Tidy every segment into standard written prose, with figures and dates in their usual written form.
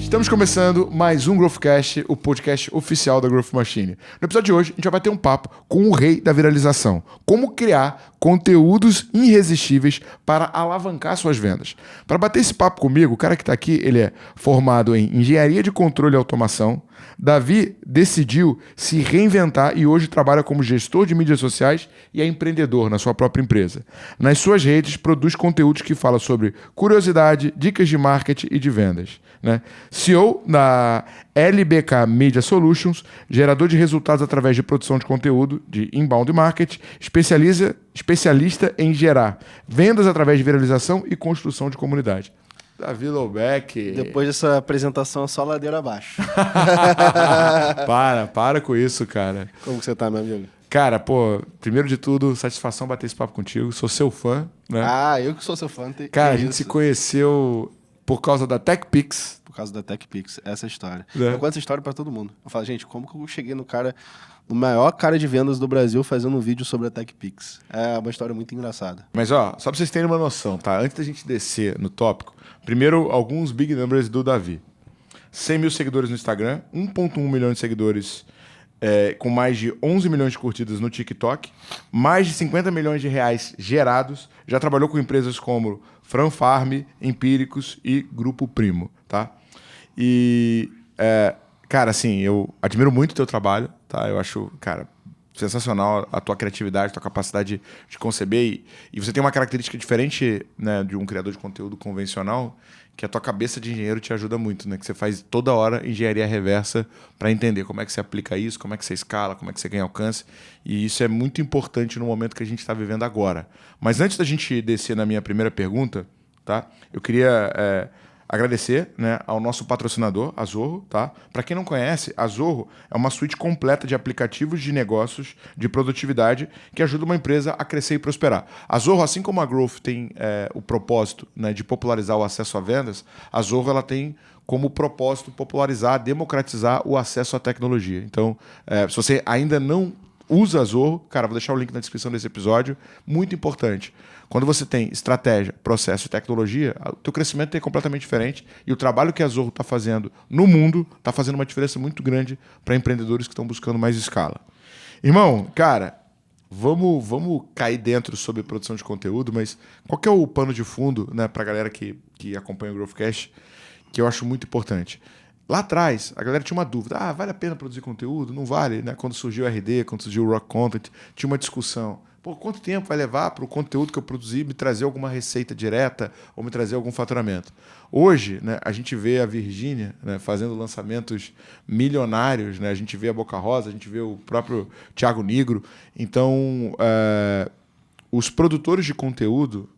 Estamos começando mais um Growthcast, o podcast oficial da Growth Machine. No episódio de hoje, a gente vai ter um papo com o rei da viralização. Como criar conteúdos irresistíveis para alavancar suas vendas. Para bater esse papo comigo, o cara que está aqui, ele é formado em Engenharia de Controle e Automação. Davi decidiu se reinventar e hoje trabalha como gestor de mídias sociais e é empreendedor na sua própria empresa. Nas suas redes, produz conteúdos que falam sobre curiosidade, dicas de marketing e de vendas. Né? CEO da LBK Media Solutions, gerador de resultados através de produção de conteúdo, de inbound marketing, especialista em gerar vendas através de viralização e construção de comunidade. Davi Lobeck. Depois dessa apresentação, só ladeira abaixo. Para com isso, cara. Como que você tá, meu amigo? Cara, primeiro de tudo, satisfação bater esse papo contigo. Sou seu fã, né? Ah, eu que sou seu fã. Cara, a gente se conheceu por causa da TechPix. Por causa da TechPix, essa é a história. É. Eu conto essa história pra todo mundo. Eu falo, gente, como que eu cheguei no maior cara de vendas do Brasil fazendo um vídeo sobre a TechPix? É uma história muito engraçada. Mas, só pra vocês terem uma noção, tá? Antes da gente descer no tópico, primeiro, alguns big numbers do Davi. 100 mil seguidores no Instagram, 1,1 milhão de seguidores com mais de 11 milhões de curtidas no TikTok, mais de 50 milhões de reais gerados, já trabalhou com empresas como Fran Farm, Empíricos e Grupo Primo, tá? E, cara, assim, eu admiro muito o teu trabalho, tá? Eu acho, cara, sensacional a tua criatividade, a tua capacidade de conceber. E você tem uma característica diferente, né, de um criador de conteúdo convencional, que a tua cabeça de engenheiro te ajuda muito, né? Que você faz toda hora engenharia reversa para entender como é que você aplica isso, como é que você escala, como é que você ganha alcance. E isso é muito importante no momento que a gente está vivendo agora. Mas antes da gente descer na minha primeira pergunta, tá? Eu queria agradecer, né, ao nosso patrocinador, a Zorro, tá? Para quem não conhece, a Zorro é uma suíte completa de aplicativos de negócios, de produtividade, que ajuda uma empresa a crescer e prosperar. A Zorro, assim como a Growth tem o propósito, né, de popularizar o acesso a vendas, a Zorro ela tem como propósito popularizar, democratizar o acesso à tecnologia. Então, se você ainda não usa a Zorro, cara, vou deixar o link na descrição desse episódio, muito importante. Quando você tem estratégia, processo e tecnologia, o teu crescimento é completamente diferente e o trabalho que a Zorro está fazendo no mundo está fazendo uma diferença muito grande para empreendedores que estão buscando mais escala. Irmão, cara, vamos cair dentro sobre produção de conteúdo, mas qual que é o pano de fundo, né, para a galera que acompanha o Growthcast, que eu acho muito importante? Lá atrás, a galera tinha uma dúvida. Vale a pena produzir conteúdo? Não vale, né? Quando surgiu o RD, quando surgiu o Rock Content, tinha uma discussão. Quanto tempo vai levar para o conteúdo que eu produzi me trazer alguma receita direta ou me trazer algum faturamento? Hoje, né, a gente vê a Virgínia, né, fazendo lançamentos milionários, né? A gente vê a Boca Rosa, a gente vê o próprio Thiago Nigro. Então, os produtores de conteúdo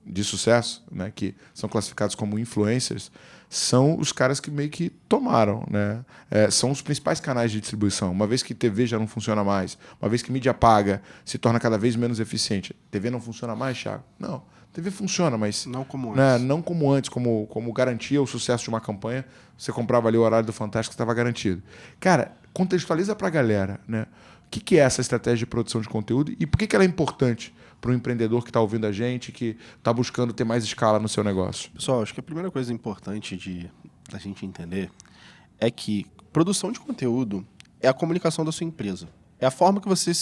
de sucesso, né, que são classificados como influencers, são os caras que meio que tomaram, né? São os principais canais de distribuição. Uma vez que TV já não funciona mais, uma vez que mídia paga se torna cada vez menos eficiente. TV não funciona mais, Thiago? Não. TV funciona, mas não como antes. Né, não como antes, como garantia o sucesso de uma campanha. Você comprava ali o horário do Fantástico, estava garantido. Cara, contextualiza para a galera, né? O que é essa estratégia de produção de conteúdo e por que ela é importante para um empreendedor que está ouvindo a gente, que está buscando ter mais escala no seu negócio? Pessoal, acho que a primeira coisa importante da gente entender é que produção de conteúdo é a comunicação da sua empresa. É a forma que você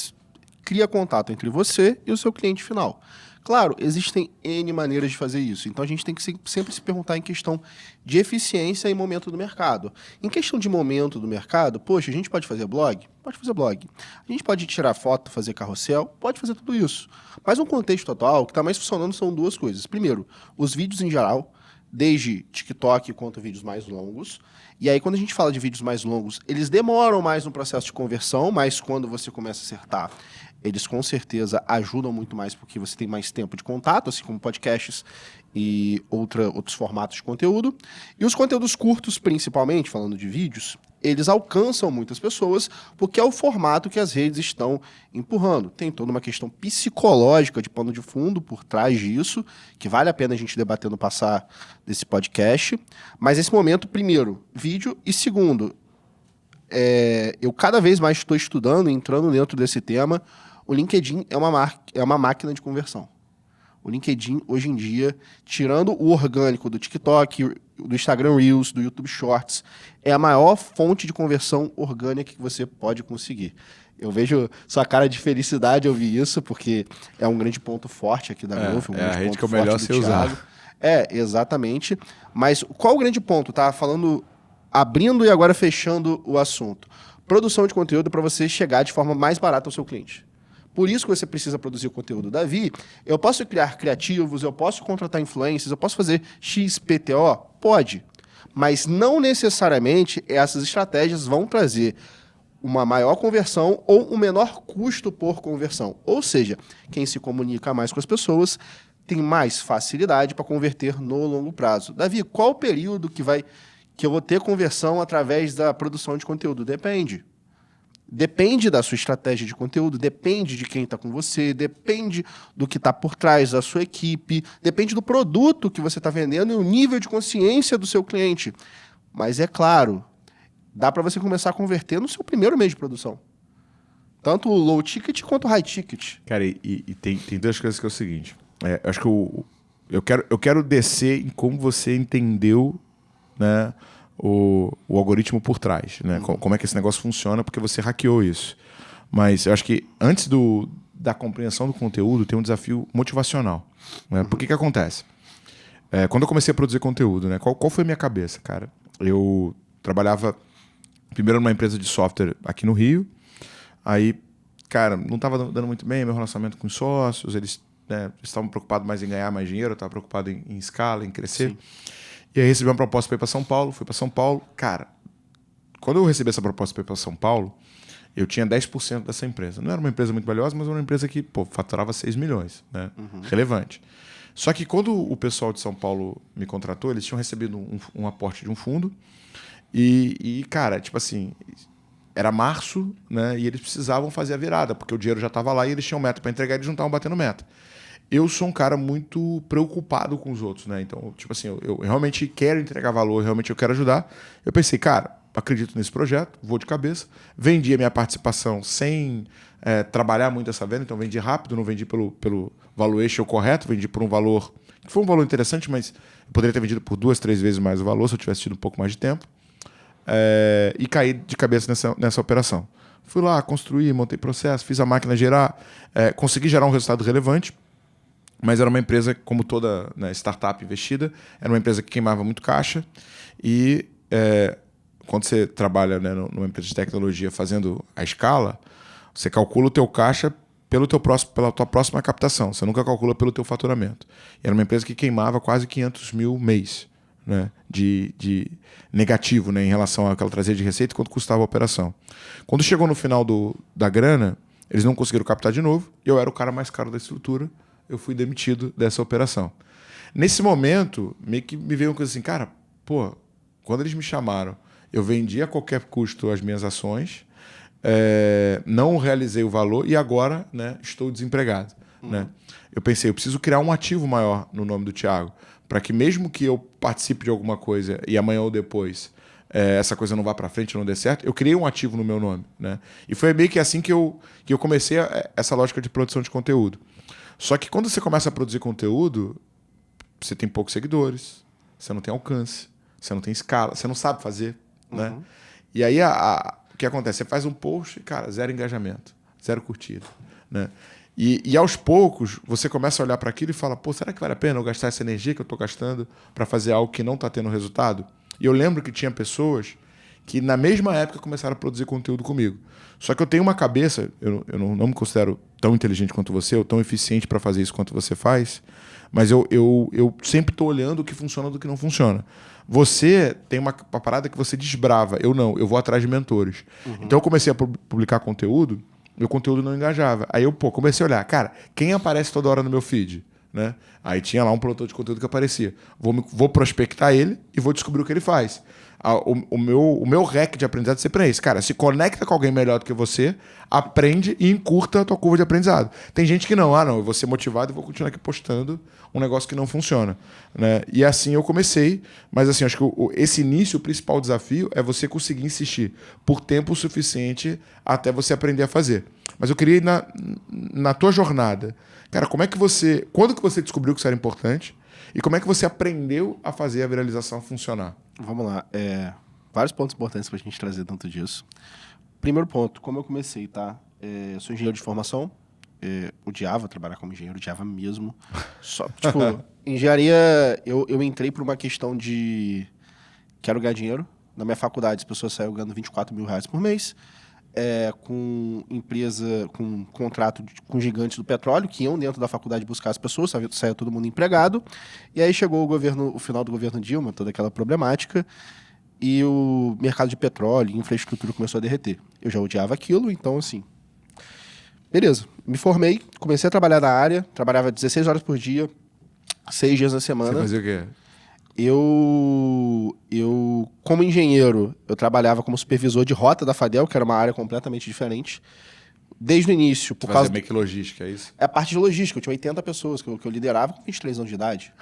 cria contato entre você e o seu cliente final. Claro, existem N maneiras de fazer isso. Então, a gente tem que sempre se perguntar em questão de eficiência e momento do mercado. Em questão de momento do mercado, poxa, a gente pode fazer blog? Pode fazer blog. A gente pode tirar foto, fazer carrossel? Pode fazer tudo isso. Mas no contexto atual, o que está mais funcionando são duas coisas. Primeiro, os vídeos em geral, desde TikTok quanto vídeos mais longos. E aí, quando a gente fala de vídeos mais longos, eles demoram mais no processo de conversão, mas quando você começa a acertar, eles com certeza ajudam muito mais porque você tem mais tempo de contato, assim como podcasts e outros formatos de conteúdo. E os conteúdos curtos, principalmente, falando de vídeos, eles alcançam muitas pessoas porque é o formato que as redes estão empurrando. Tem toda uma questão psicológica de pano de fundo por trás disso, que vale a pena a gente debater no passar desse podcast. Mas nesse momento, primeiro, vídeo, e segundo, eu cada vez mais estou estudando, entrando dentro desse tema. O LinkedIn é uma máquina de conversão. O LinkedIn, hoje em dia, tirando o orgânico do TikTok, do Instagram Reels, do YouTube Shorts, é a maior fonte de conversão orgânica que você pode conseguir. Eu vejo sua cara de felicidade ao ouvir isso, porque é um grande ponto forte aqui da Growth. Um grande a rede ponto que é o melhor forte do você usar. Thiago. Exatamente. Mas qual o grande ponto? Tá falando, abrindo e agora fechando o assunto. Produção de conteúdo para você chegar de forma mais barata ao seu cliente. Por isso que você precisa produzir o conteúdo. Davi, eu posso criar criativos, eu posso contratar influencers, eu posso fazer XPTO? Pode. Mas não necessariamente essas estratégias vão trazer uma maior conversão ou um menor custo por conversão. Ou seja, quem se comunica mais com as pessoas tem mais facilidade para converter no longo prazo. Davi, qual o período que eu vou ter conversão através da produção de conteúdo? Depende. Depende da sua estratégia de conteúdo, depende de quem está com você, depende do que está por trás da sua equipe, depende do produto que você está vendendo e o nível de consciência do seu cliente. Mas é claro, dá para você começar a converter no seu primeiro mês de produção. Tanto o low ticket quanto o high ticket. Cara, e tem duas coisas que é o seguinte. Eu acho que eu quero descer em como você entendeu, né, o algoritmo por trás, né? Como é que esse negócio funciona, porque você hackeou isso. Mas eu acho que antes da compreensão do conteúdo tem um desafio motivacional. Né? Por que acontece? Quando eu comecei a produzir conteúdo, né, qual foi a minha cabeça, cara? Eu trabalhava primeiro numa empresa de software aqui no Rio. Aí, cara, não estava dando muito bem meu relacionamento com os sócios. Eles estavam preocupados mais em ganhar mais dinheiro, eu estava preocupado em escala, em crescer. Sim. E aí recebi uma proposta para ir para São Paulo, fui para São Paulo. Cara, quando eu recebi essa proposta para ir para São Paulo, eu tinha 10% dessa empresa. Não era uma empresa muito valiosa, mas era uma empresa que faturava 6 milhões, né? Relevante. Só que quando o pessoal de São Paulo me contratou, eles tinham recebido um aporte de um fundo e, cara, tipo assim, era março, né? E eles precisavam fazer a virada, porque o dinheiro já estava lá e eles tinham meta para entregar e eles não estavam batendo meta. Eu sou um cara muito preocupado com os outros, né? Então, tipo assim, eu realmente quero entregar valor, realmente eu quero ajudar. Eu pensei, cara, acredito nesse projeto, vou de cabeça. Vendi a minha participação sem trabalhar muito essa venda, então vendi rápido, não vendi pelo valuation correto, vendi por um valor que foi um valor interessante, mas eu poderia ter vendido por 2, 3 vezes mais o valor se eu tivesse tido um pouco mais de tempo. E caí de cabeça nessa operação. Fui lá, construí, montei processo, fiz a máquina gerar, consegui gerar um resultado relevante. Mas era uma empresa, como toda, né, startup investida, era uma empresa que queimava muito caixa. E quando você trabalha, né, numa empresa de tecnologia fazendo a escala, você calcula o teu caixa pela tua próxima captação. Você nunca calcula pelo teu faturamento. E era uma empresa que queimava quase 500 mil mês, né, de negativo, né, em relação ao que ela trazia de receita e quanto custava a operação. Quando chegou no final da grana, eles não conseguiram captar de novo. E eu era o cara mais caro da estrutura. Eu fui demitido dessa operação. Nesse momento, meio que me veio uma coisa assim, cara, pô, quando eles me chamaram, eu vendi a qualquer custo as minhas ações, não realizei o valor e agora, né, estou desempregado. Né? Eu pensei, eu preciso criar um ativo maior no nome do Thiago, para que mesmo que eu participe de alguma coisa e amanhã ou depois essa coisa não vá para frente, não dê certo, eu criei um ativo no meu nome. Né? E foi meio que assim que eu comecei essa lógica de produção de conteúdo. Só que quando você começa a produzir conteúdo, você tem poucos seguidores, você não tem alcance, você não tem escala, você não sabe fazer. Né? E aí o que acontece? Você faz um post e, cara, 0 engajamento, 0 curtida. Né? E aos poucos, você começa a olhar para aquilo e fala, pô, será que vale a pena eu gastar essa energia que eu estou gastando para fazer algo que não está tendo resultado? E eu lembro que tinha pessoas que na mesma época começaram a produzir conteúdo comigo. Só que eu tenho uma cabeça, eu não me considero tão inteligente quanto você, ou tão eficiente para fazer isso quanto você faz, mas eu sempre estou olhando o que funciona do que não funciona. Você tem uma parada que você desbrava, eu não, eu vou atrás de mentores. Então eu comecei a publicar conteúdo, meu conteúdo não engajava. Aí eu comecei a olhar, cara, quem aparece toda hora no meu feed? Né? Aí tinha lá um produtor de conteúdo que aparecia. Vou prospectar ele e vou descobrir o que ele faz. O meu hack de aprendizado sempre é esse. Cara, se conecta com alguém melhor do que você, aprende e encurta a tua curva de aprendizado. Tem gente que não. Eu vou ser motivado e vou continuar aqui postando um negócio que não funciona. Né? E assim eu comecei. Mas assim, acho que esse início, o principal desafio é você conseguir insistir por tempo suficiente até você aprender a fazer. Mas eu queria ir na tua jornada. Cara, quando que você descobriu que isso era importante? E como é que você aprendeu a fazer a viralização funcionar? Vamos lá. Vários pontos importantes pra gente trazer dentro disso. Primeiro ponto, como eu comecei, tá? Eu sou engenheiro de formação. Odiava trabalhar como engenheiro, odiava mesmo. Só, engenharia, eu entrei por uma questão de quero ganhar dinheiro. Na minha faculdade, as pessoas saíram ganhando R$24 mil por mês. Com empresa, com contrato com gigantes do petróleo, que iam dentro da faculdade buscar as pessoas, saia todo mundo empregado. E aí chegou o final do governo Dilma, toda aquela problemática, e o mercado de petróleo e infraestrutura começou a derreter. Eu já odiava aquilo, então assim... Beleza, me formei, comecei a trabalhar na área, trabalhava 16 horas por dia, 6 dias na semana. Você fazia o quê? Eu, como engenheiro, eu trabalhava como supervisor de rota da Fadel, que era uma área completamente diferente. Desde o início, por causa... meio que logística, é isso? É a parte de logística. Eu tinha 80 pessoas que eu liderava com 23 anos de idade.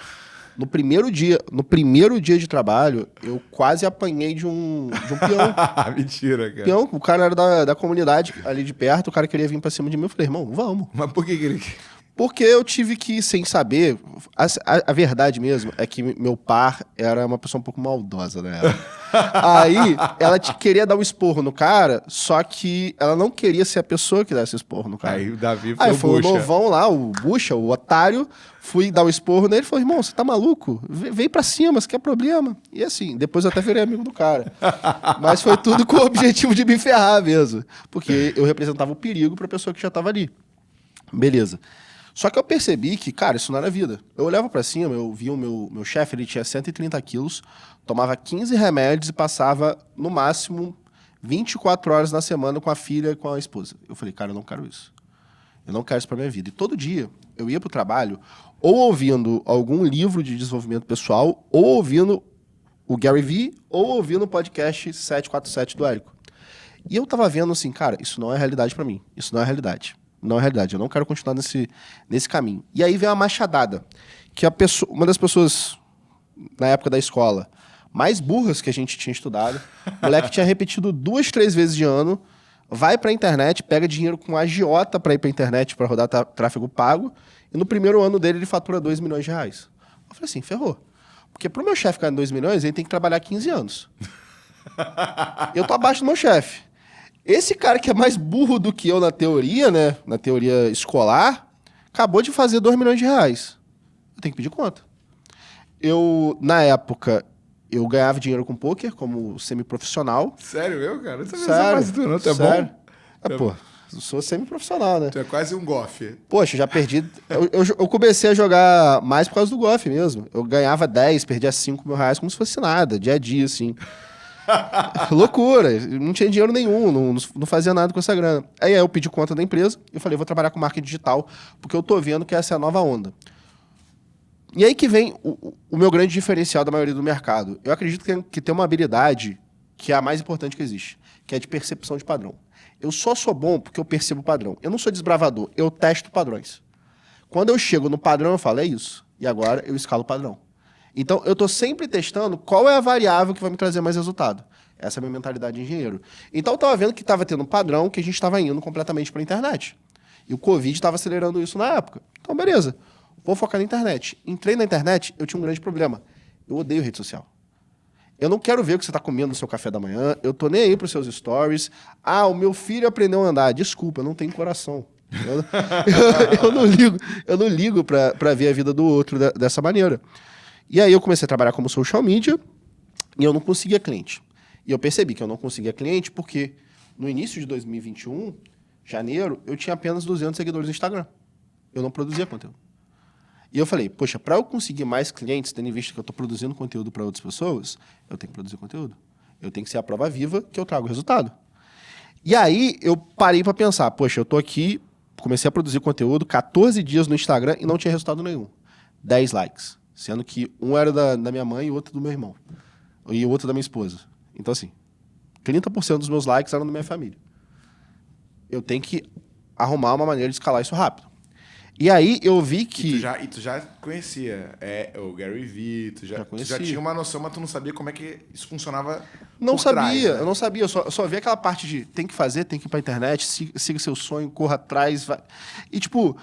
No primeiro dia de trabalho, eu quase apanhei de um peão. Mentira, cara. Peão, o cara era da comunidade ali de perto, o cara queria vir pra cima de mim. Eu falei, irmão, vamos. Mas por que ele... Porque eu tive que, sem saber... A verdade mesmo é que meu par era uma pessoa um pouco maldosa, né? Aí, ela queria dar um esporro no cara, só que ela não queria ser a pessoa que desse esporro no cara. Aí o Davi foi o novão lá, o bucha, o otário, fui dar um esporro nele e falei, irmão, você tá maluco? Vem pra cima, você quer problema? E assim, depois eu até virei amigo do cara. Mas foi tudo com o objetivo de me ferrar mesmo. Porque eu representava o perigo pra pessoa que já tava ali. Beleza. Só que eu percebi que, cara, isso não era vida. Eu olhava pra cima, eu via o meu chefe, ele tinha 130 quilos, tomava 15 remédios e passava, no máximo, 24 horas na semana com a filha e com a esposa. Eu falei, cara, eu não quero isso. Eu não quero isso pra minha vida. E todo dia eu ia pro trabalho ou ouvindo algum livro de desenvolvimento pessoal, ou ouvindo o Gary Vee, ou ouvindo o podcast 747 do Érico. E eu tava vendo assim, cara, isso não é realidade pra mim. Isso não é realidade. Não é realidade, eu não quero continuar nesse caminho. E aí veio a machadada, que uma das pessoas, na época da escola, mais burras que a gente tinha estudado, o moleque tinha repetido 2, 3 vezes de ano, vai pra internet, pega dinheiro com agiota pra ir pra internet pra rodar tráfego pago, e no primeiro ano dele ele fatura R$2 milhões. Eu falei assim, ferrou. Porque pro meu chefe ganhar 2 milhões, ele tem que trabalhar 15 anos. Eu tô abaixo do meu chefe. Esse cara que é mais burro do que eu na teoria, né? Na teoria escolar, acabou de fazer R$2 milhões. Eu tenho que pedir conta. Na época, eu ganhava dinheiro com poker como semi-profissional. Sério, cara? Não sabia Sério, mais tu, não? Tu é sério. bom? Pô, eu sou semi-profissional, né? Tu é quase um golfe. Poxa, já perdi... Eu comecei a jogar mais por causa do golfe mesmo. Eu ganhava 10, perdia R$5 mil como se fosse nada, dia a dia, assim. Loucura, não tinha dinheiro nenhum, não fazia nada com essa grana. Aí eu pedi conta da empresa e falei, vou trabalhar com marketing digital, porque eu tô vendo que essa é a nova onda. E aí que vem o meu grande diferencial da maioria do mercado. Eu acredito que tem uma habilidade que é a mais importante que existe, que é de percepção de padrão. Eu só sou bom porque eu percebo padrão. Eu não sou desbravador, eu testo padrões. Quando eu chego no padrão, eu falo, é isso. E agora eu escalo o padrão. Então, eu estou sempre testando qual é a variável que vai me trazer mais resultado. Essa é a minha mentalidade de engenheiro. Então, eu estava vendo que estava tendo um padrão que a gente estava indo completamente para a internet. E o Covid estava acelerando isso na época. Então, beleza. Vou focar na internet. Entrei na internet, eu tinha um grande problema. Eu odeio rede social. Eu não quero ver o que você está comendo no seu café da manhã. Eu tô nem aí para os seus stories. Ah, o meu filho aprendeu a andar. Desculpa, eu não tenho coração. Eu não ligo para ver a vida do outro dessa maneira. E aí eu comecei a trabalhar como social media e eu não conseguia cliente. E eu percebi que eu não conseguia cliente porque no início de 2021, janeiro, eu tinha apenas 200 seguidores no Instagram. Eu não produzia conteúdo. E eu falei, poxa, para eu conseguir mais clientes, tendo em vista que eu estou produzindo conteúdo para outras pessoas, eu tenho que produzir conteúdo. Eu tenho que ser a prova viva que eu trago resultado. E aí eu parei para pensar, poxa, eu estou aqui, comecei a produzir conteúdo, 14 dias no Instagram e não tinha resultado nenhum. 10 likes. Sendo que um era da minha mãe e o outro do meu irmão. E o outro da minha esposa. Então, assim, 30% dos meus likes eram da minha família. Eu tenho que arrumar uma maneira de escalar isso rápido. E aí eu vi que... E tu já conhecia o Gary Vee, tu já tinha uma noção, mas tu não sabia como é que isso funcionava. Não por sabia, trás, né? eu não sabia. Eu só vi aquela parte de tem que fazer, tem que ir pra internet, siga seu sonho, corra atrás. Vai. E, tipo,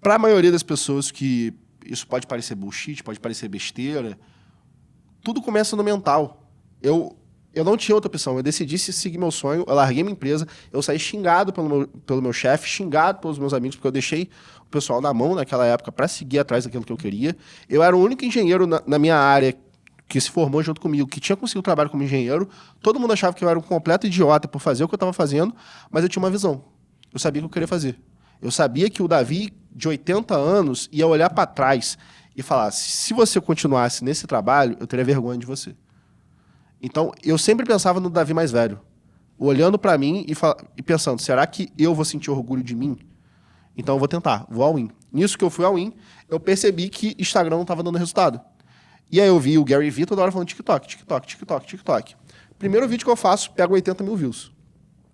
pra maioria das pessoas que isso pode parecer bullshit, pode parecer besteira, tudo começa no mental. Eu não tinha outra opção. Eu decidi seguir meu sonho, eu larguei minha empresa, eu saí xingado pelo meu chefe, xingado pelos meus amigos, porque eu deixei o pessoal na mão naquela época para seguir atrás daquilo que eu queria. Eu era o único engenheiro na minha área que se formou junto comigo, que tinha conseguido trabalho como engenheiro. Todo mundo achava que eu era um completo idiota por fazer o que eu estava fazendo, mas eu tinha uma visão. Eu sabia o que eu queria fazer. Eu sabia que o Davi, de 80 anos, ia olhar para trás e falar, se você continuasse nesse trabalho, eu teria vergonha de você. Então, eu sempre pensava no Davi mais velho, olhando para mim e pensando, será que eu vou sentir orgulho de mim? Então, eu vou tentar, vou all in. Nisso que eu fui all in, eu percebi que Instagram não estava dando resultado. E aí eu vi o Gary Vee toda hora falando TikTok, TikTok, TikTok, TikTok. Primeiro vídeo que eu faço, pega 80 mil views.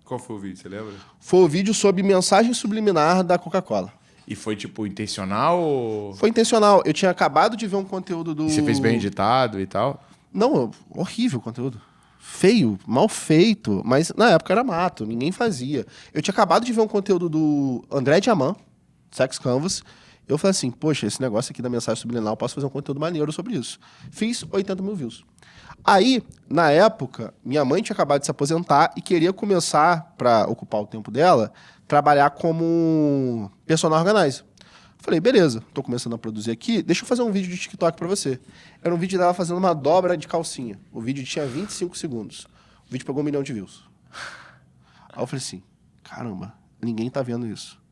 Qual foi o vídeo, você lembra? Foi o vídeo sobre mensagem subliminar da Coca-Cola. E foi, tipo, intencional ou... Foi intencional. Eu tinha acabado de ver um conteúdo do... E você fez bem editado e tal? Não, horrível o conteúdo. Feio, mal feito, mas na época era mato, ninguém fazia. Eu tinha acabado de ver um conteúdo do André Diamant, Sex Canvas. Eu falei assim, poxa, esse negócio aqui da mensagem subliminar, eu posso fazer um conteúdo maneiro sobre isso. Fiz 80 mil views. Aí, na época, minha mãe tinha acabado de se aposentar e queria começar, para ocupar o tempo dela, trabalhar como personal organizer. Falei, beleza, tô começando a produzir aqui, deixa eu fazer um vídeo de TikTok pra você. Era um vídeo dela fazendo uma dobra de calcinha. O vídeo tinha 25 segundos. O vídeo pegou 1 milhão de views. Aí eu falei assim, caramba, ninguém tá vendo isso.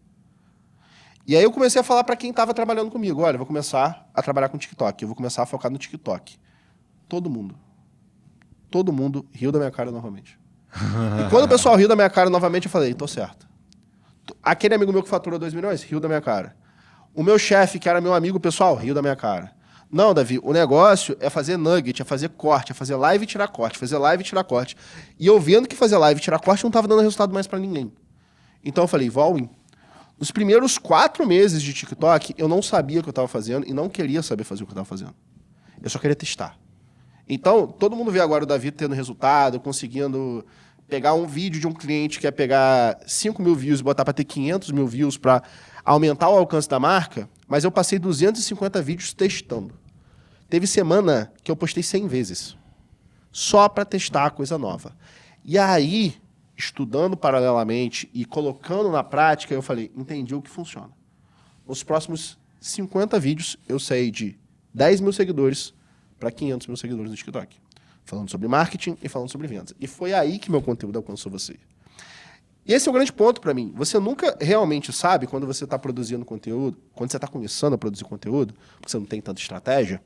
E aí eu comecei a falar pra quem tava trabalhando comigo, olha, eu vou começar a trabalhar com TikTok, eu vou começar a focar no TikTok. Todo mundo riu da minha cara novamente. E quando o pessoal riu da minha cara novamente, eu falei, tô certo. Aquele amigo meu que faturou 2 milhões, riu da minha cara. O meu chefe, que era meu amigo pessoal, riu da minha cara. Não, Davi, o negócio é fazer nugget, é fazer corte, é fazer live e tirar corte, fazer live e tirar corte. E eu vendo que fazer live e tirar corte não estava dando resultado mais para ninguém. Então eu falei, vou all in. Nos primeiros 4 meses de TikTok, eu não sabia o que eu estava fazendo e não queria saber fazer o que eu estava fazendo. Eu só queria testar. Então, todo mundo vê agora o Davi tendo resultado, conseguindo pegar um vídeo de um cliente que quer pegar 5 mil views e botar para ter 500 mil views para aumentar o alcance da marca, mas eu passei 250 vídeos testando. Teve semana que eu postei 100 vezes, só para testar a coisa nova. E aí, estudando paralelamente e colocando na prática, eu falei, entendi o que funciona. Nos próximos 50 vídeos, eu saí de 10 mil seguidores para 500 mil seguidores no TikTok. Falando sobre marketing e falando sobre vendas. E foi aí que meu conteúdo alcançou você. E esse é o grande ponto para mim. Você nunca realmente sabe, quando você está produzindo conteúdo, quando você está começando a produzir conteúdo, porque você não tem tanta estratégia,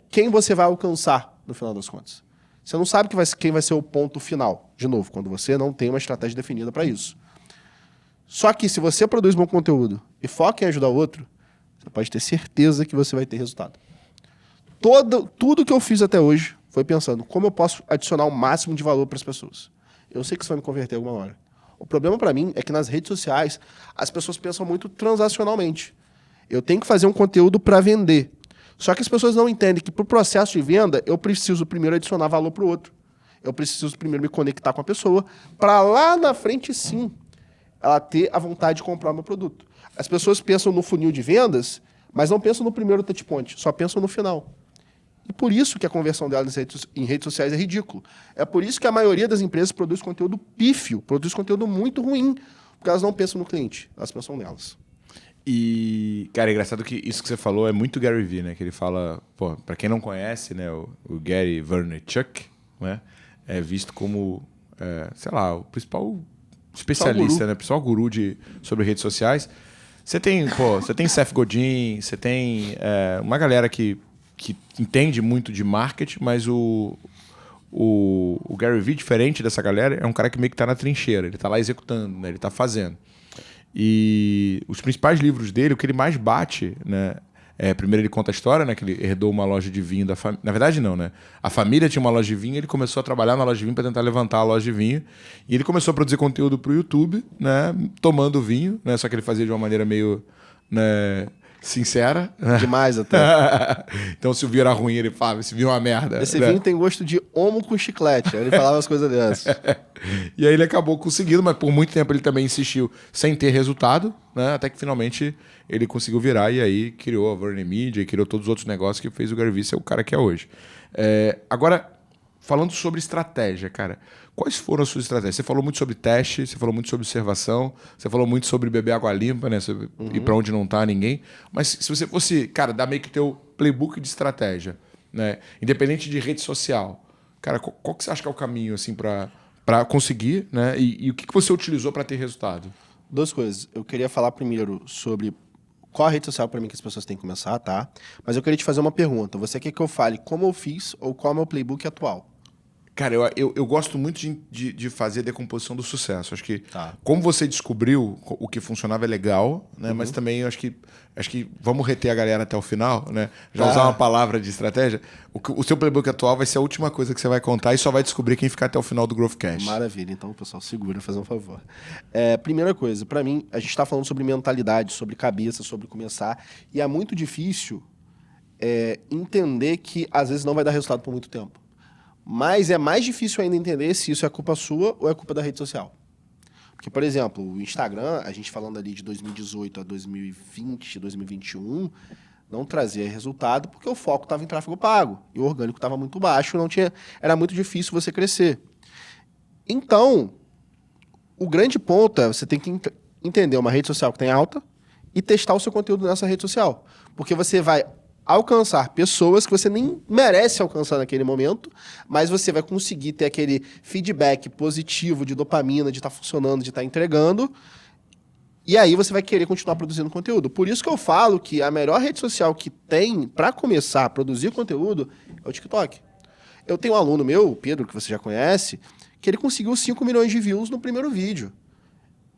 quem você vai alcançar no final das contas. Você não sabe quem vai ser o ponto final, de novo, quando você não tem uma estratégia definida para isso. Só que se você produz bom conteúdo e foca em ajudar o outro, você pode ter certeza que você vai ter resultado. Tudo que eu fiz até hoje foi pensando como eu posso adicionar o máximo de valor para as pessoas. Eu sei que isso vai me converter alguma hora. O problema para mim é que nas redes sociais as pessoas pensam muito transacionalmente. Eu tenho que fazer um conteúdo para vender. Só que as pessoas não entendem que para o processo de venda eu preciso primeiro adicionar valor para o outro. Eu preciso primeiro me conectar com a pessoa para lá na frente, sim, ela ter a vontade de comprar o meu produto. As pessoas pensam no funil de vendas, mas não pensam no primeiro touch point, só pensam no final. E por isso que a conversão delas em redes sociais é ridículo. É por isso que a maioria das empresas produz conteúdo pífio, produz conteúdo muito ruim, porque elas não pensam no cliente, elas pensam nelas. E, cara, é engraçado que isso que você falou é muito Gary Vee, né? Que ele fala, pô, pra quem não conhece, né, o Gary Vaynerchuk, né, é visto como, sei lá, o principal especialista, né, principal guru sobre redes sociais. Você tem Seth Godin, você tem uma galera que entende muito de marketing, mas o Gary Vee, diferente dessa galera, é um cara que meio que tá na trincheira, ele tá lá executando, né, ele tá fazendo. E os principais livros dele, o que ele mais bate, né, Primeiro ele conta a história, né? Que ele herdou uma loja de vinho da família. Na verdade, não, né? A família tinha uma loja de vinho, ele começou a trabalhar na loja de vinho para tentar levantar a loja de vinho. E ele começou a produzir conteúdo pro YouTube, né? Tomando vinho, né? Só que ele fazia de uma maneira meio, né, sincera. Demais até. Então, se o vinho era ruim, ele falava, esse vinho é uma merda. Esse né? vinho tem gosto de homo com chiclete. Aí ele falava as coisas dessas. E aí ele acabou conseguindo, mas por muito tempo ele também insistiu sem ter resultado, né? Até que finalmente ele conseguiu virar e aí criou a Verne Media e criou todos os outros negócios que fez o Gary Vee ser o cara que é hoje. Agora, falando sobre estratégia, cara, quais foram as suas estratégias? Você falou muito sobre teste, você falou muito sobre observação, você falou muito sobre beber água limpa, né? Ir pra onde não tá ninguém. Mas se você fosse, cara, dar meio que teu playbook de estratégia, né? Independente de rede social, cara, qual que você acha que é o caminho, assim, para conseguir, né? E o que você utilizou para ter resultado? Duas coisas. Eu queria falar primeiro sobre qual a rede social para mim que as pessoas têm que começar, tá? Mas eu queria te fazer uma pergunta. Você quer que eu fale como eu fiz ou qual é o meu playbook atual? Cara, eu gosto muito de fazer a decomposição do sucesso. Acho que Tá. como você descobriu o que funcionava é legal, né? Mas também acho que vamos reter a galera até o final, né? Já usar uma palavra de estratégia. O seu playbook atual vai ser a última coisa que você vai contar e só vai descobrir quem ficar até o final do Growthcast. Maravilha. Então, pessoal, segura, fazer um favor. Primeira coisa, para mim, a gente está falando sobre mentalidade, sobre cabeça, sobre começar. E é muito difícil entender que às vezes não vai dar resultado por muito tempo. Mas é mais difícil ainda entender se isso é culpa sua ou é culpa da rede social. Porque, por exemplo, o Instagram, a gente falando ali de 2018 a 2020, 2021, não trazia resultado porque o foco estava em tráfego pago. E o orgânico estava muito baixo, era muito difícil você crescer. Então, o grande ponto é você tem que entender uma rede social que tem alta e testar o seu conteúdo nessa rede social. Porque você vai alcançar pessoas que você nem merece alcançar naquele momento, mas você vai conseguir ter aquele feedback positivo de dopamina, de estar funcionando, de estar entregando, e aí você vai querer continuar produzindo conteúdo. Por isso que eu falo que a melhor rede social que tem para começar a produzir conteúdo é o TikTok. Eu tenho um aluno meu, o Pedro, que você já conhece, que ele conseguiu 5 milhões de views no primeiro vídeo.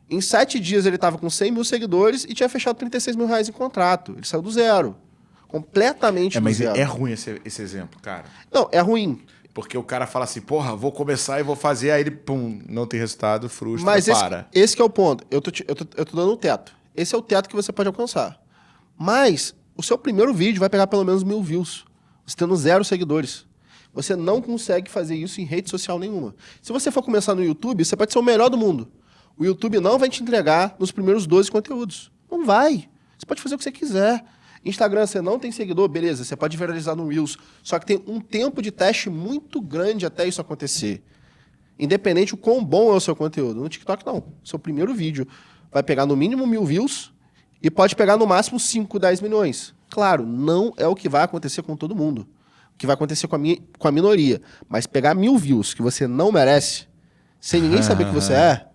Em 7 dias ele estava com 100 mil seguidores e tinha fechado 36 mil reais em contrato. Ele saiu do zero. Completamente do Mas zero. é ruim esse exemplo, cara. Não, é ruim. Porque o cara fala assim, porra, vou começar e vou fazer, aí ele, pum, não tem resultado, frustra, Mas para. esse que é o ponto. Eu tô dando um teto. Esse é o teto que você pode alcançar. Mas o seu primeiro vídeo vai pegar pelo menos 1000 views. Você tendo 0 seguidores. Você não consegue fazer isso em rede social nenhuma. Se você for começar no YouTube, você pode ser o melhor do mundo. O YouTube não vai te entregar nos primeiros 12 conteúdos. Não vai. Você pode fazer o que você quiser. Instagram, você não tem seguidor, beleza, você pode viralizar no Reels. Só que tem um tempo de teste muito grande até isso acontecer. Independente o quão bom é o seu conteúdo. No TikTok, não. Seu primeiro vídeo vai pegar no mínimo 1000 views e pode pegar no máximo 5, 10 milhões. Claro, não é o que vai acontecer com todo mundo. O que vai acontecer com a minoria. Mas pegar 1000 views que você não merece, sem ninguém saber que você é,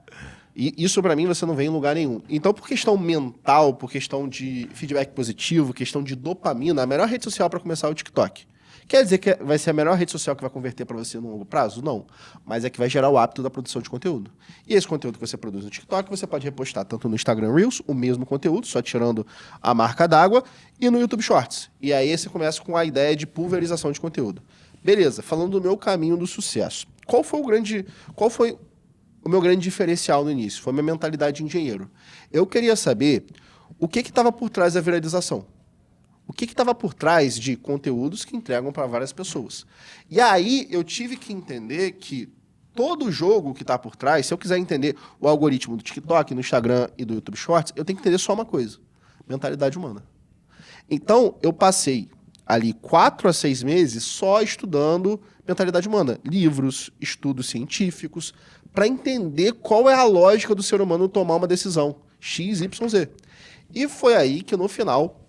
e isso pra mim você não vê em lugar nenhum. Então, por questão mental, por questão de feedback positivo, questão de dopamina, a melhor rede social para começar é o TikTok. Quer dizer que vai ser a melhor rede social que vai converter para você no longo prazo? Não. Mas é que vai gerar o hábito da produção de conteúdo. E esse conteúdo que você produz no TikTok, você pode repostar tanto no Instagram Reels, o mesmo conteúdo, só tirando a marca d'água, e no YouTube Shorts. E aí você começa com a ideia de pulverização de conteúdo. Beleza, falando do meu caminho do sucesso. Qual foi o meu grande diferencial no início? Foi a minha mentalidade de engenheiro. Eu queria saber o que estava por trás da viralização. O que estava por trás de conteúdos que entregam para várias pessoas. E aí eu tive que entender que todo jogo que está por trás, se eu quiser entender o algoritmo do TikTok, do Instagram e do YouTube Shorts, eu tenho que entender só uma coisa: mentalidade humana. Então, eu passei ali 4 a 6 meses só estudando mentalidade humana. Livros, estudos científicos, para entender qual é a lógica do ser humano tomar uma decisão X, Y, Z. E foi aí que, no final,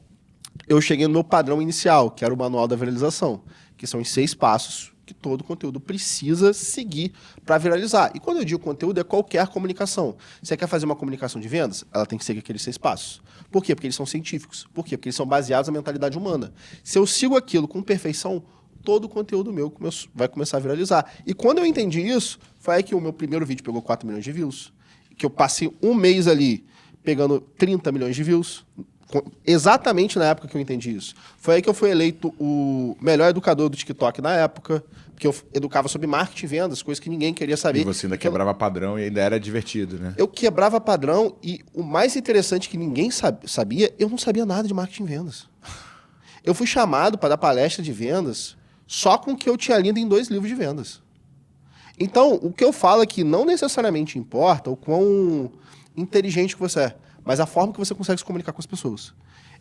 eu cheguei no meu padrão inicial, que era o manual da viralização, que são os 6 passos que todo conteúdo precisa seguir para viralizar. E quando eu digo conteúdo, é qualquer comunicação. Você quer fazer uma comunicação de vendas? Ela tem que seguir aqueles 6 passos. Por quê? Porque eles são científicos. Por quê? Porque eles são baseados na mentalidade humana. Se eu sigo aquilo com perfeição, todo o conteúdo meu vai começar a viralizar. E quando eu entendi isso, foi aí que o meu primeiro vídeo pegou 4 milhões de views, que eu passei um mês ali pegando 30 milhões de views, Exatamente na época que eu entendi isso. Foi aí que eu fui eleito o melhor educador do TikTok na época, porque eu educava sobre marketing e vendas, coisas que ninguém queria saber. E você ainda quebrava padrão e ainda era divertido, né? Eu quebrava padrão e o mais interessante que ninguém sabia, eu não sabia nada de marketing e vendas. Eu fui chamado para dar palestra de vendas só com o que eu tinha lido em 2 livros de vendas. Então, o que eu falo é que não necessariamente importa o quão inteligente que você é, mas a forma que você consegue se comunicar com as pessoas.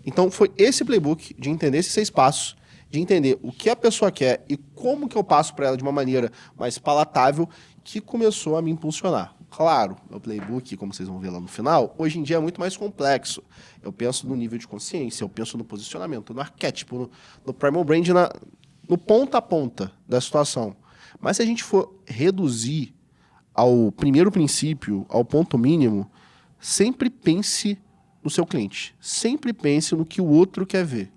Então, foi esse playbook de entender esses 6 passos, de entender o que a pessoa quer e como que eu passo para ela de uma maneira mais palatável, que começou a me impulsionar. Claro, meu playbook, como vocês vão ver lá no final, hoje em dia é muito mais complexo. Eu penso no nível de consciência, eu penso no posicionamento, no arquétipo, no primal brand, no ponta a ponta da situação. Mas se a gente for reduzir ao primeiro princípio, ao ponto mínimo, sempre pense no seu cliente. Sempre pense no que o outro quer ver.